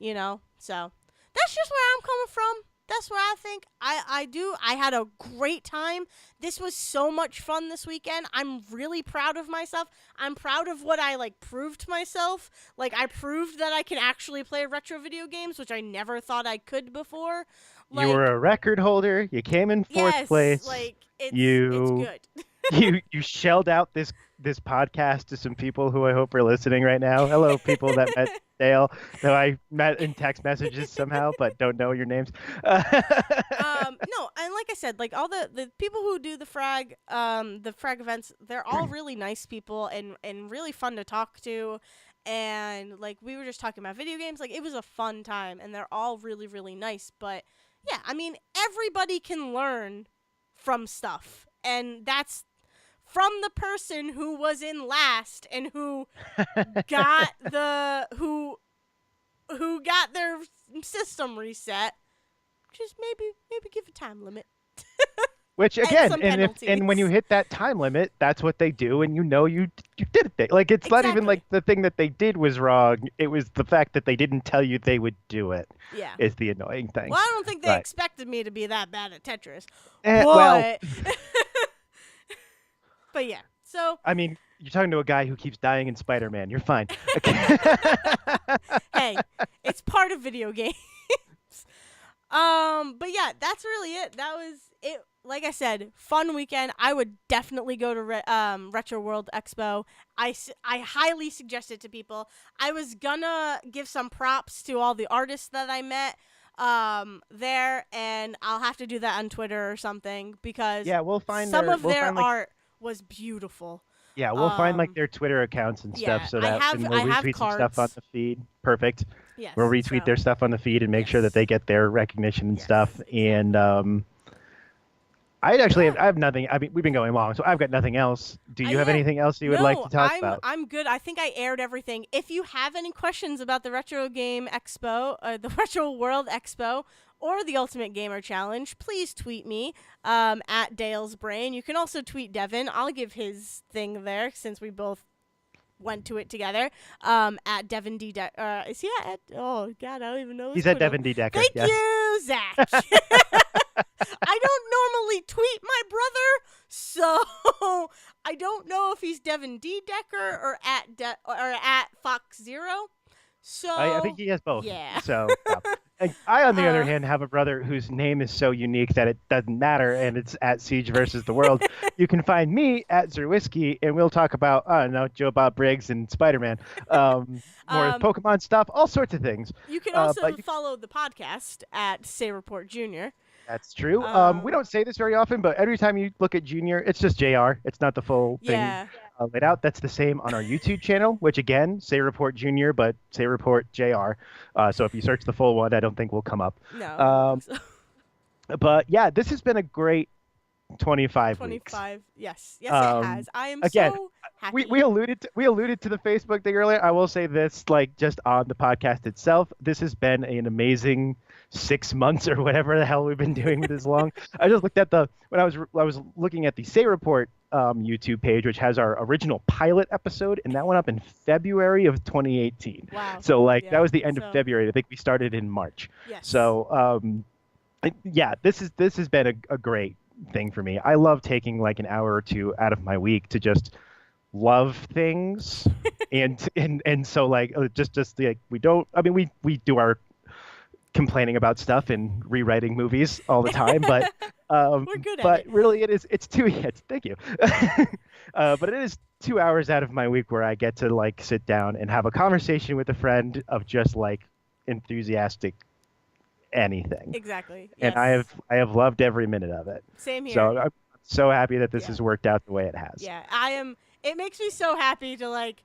so that's just where I'm coming from. That's what I think. I had a great time. This was so much fun this weekend. I'm really proud of myself. I'm proud of what I proved to myself. I proved that I can actually play retro video games, which I never thought I could before. You were a record holder. You came in 4th place. It's you good. you shelled out this podcast to some people who I hope are listening right now. Hello, people that met Dayle, that I met in text messages somehow, but don't know your names. No, and like I said, all the people who do the frag events, they're all really nice people and really fun to talk to. And we were just talking about video games. It was a fun time, and they're all really, really nice. But yeah, everybody can learn from stuff, and that's from the person who was in last and who got who got their system reset. Just maybe give a time limit. Which And again, some and when you penalties. hit that time limit, that's what they do, and you know you did it. Like it's not even Exactly. like the thing that they did was wrong. It was the fact that they didn't tell you they would do it Yeah. is the annoying thing. Well, I don't think they Right. expected me to be that bad at Tetris. Well, But but yeah. So I mean, you're talking to a guy who keeps dying in Spider-Man. You're fine. hey, it's part of video games. But yeah, that's really it. That was it. Like I said, fun weekend. I would definitely go to Retro World Expo. I highly suggest it to people. I was gonna give some props to all the artists that I met there, and I'll have to do that on Twitter or something because Yeah, we'll find some of their find, like, art was beautiful. yeah, we'll find like their Twitter accounts and stuff Yeah, so that and we'll I have retweet some stuff on cards. the feed. Perfect. Yes, We'll retweet so, their stuff on the feed and make sure that yes. they get their recognition and Yes, stuff. And I actually I have nothing. I mean, we've been going long, so I've got nothing else. Do you have Yeah. anything else you would like to No, talk about? I'm good. I think I aired everything. If you have any questions about the Retro Game Expo, the Retro World Expo, or the Ultimate Gamer Challenge, please tweet me at Dale's Brain. You can also tweet Devin. I'll give his thing there since we both went to it together. At Devin D. Is he at? Oh God, I don't even know. He's at Devin D. Decker. Thank Yes. you, Zack. I don't normally tweet my brother, so I don't know if he's Devin D. Decker or at Fox Zero. So I think he has both. Yeah. So and I, on the other hand, have a brother whose name is so unique that it doesn't matter, and it's at Siege versus the World. You can find me at Zerwisky, and we'll talk about I don't know Joe Bob Briggs and Spider-Man, more Pokemon stuff, all sorts of things. You can also but follow the podcast at sayreportjr. That's true. We don't say this very often, but every time you look at Junior, it's just JR. It's not the full Yeah. thing laid out. That's the same on our YouTube channel, which again, Say Report Junior, but Say Report JR. So if you search the full one, I don't think will come up. No. I don't think so. But yeah, this has been a great 25 weeks. 25. Yes. Yes, it has. I am again, so happy. We alluded to the Facebook thing earlier. I will say this, like just on the podcast itself, this has been an amazing 6 months or whatever the hell we've been doing this long. I just looked at when I was looking at the Say Report YouTube page, which has our original pilot episode, and that went up in February of 2018. Wow. So like Yeah, that was the end of February. I think we started in March. Yes. So yeah, this has been a great thing for me. I love taking like an hour or two out of my week to just love things and so like just like we do our complaining about stuff and rewriting movies all the time, but we're good at it. Really thank you. But it is 2 hours out of my week where I get to like sit down and have a conversation with a friend of just like enthusiastic anything. Exactly. And Yes. I have loved every minute of it. Same here. So I'm so happy that this has worked out the way it has. Yeah, I am. It makes me so happy to like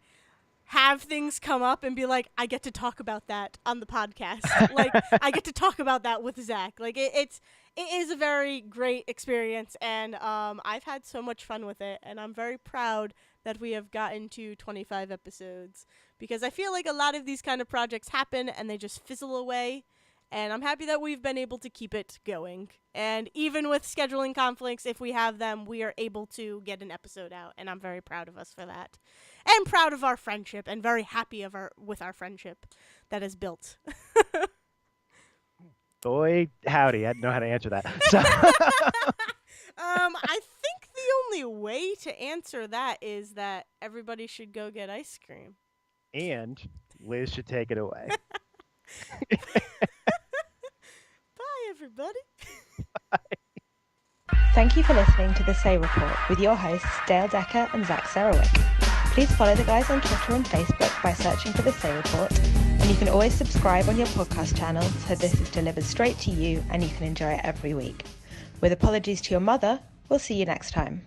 have things come up and be like, I get to talk about that on the podcast. Like, I get to talk about that with Zack. Like, it is a very great experience, and I've had so much fun with it, and I'm very proud that we have gotten to 25 episodes because I feel like a lot of these kind of projects happen and they just fizzle away. And I'm happy that we've been able to keep it going. And even with scheduling conflicts, if we have them, we are able to get an episode out. And I'm very proud of us for that. And proud of our friendship and very happy with our friendship that is built. Boy, howdy, I didn't know how to answer that. So I think the only way to answer that is that everybody should go get ice cream. And Liz should take it away. Bye, everybody. Thank you for listening to The Say Report with your hosts, Dayle Decker and Zack Sarowik. Please follow the guys on Twitter and Facebook by searching for The Say Report, and you can always subscribe on your podcast channel so this is delivered straight to you and you can enjoy it every week. With apologies to your mother, we'll see you next time.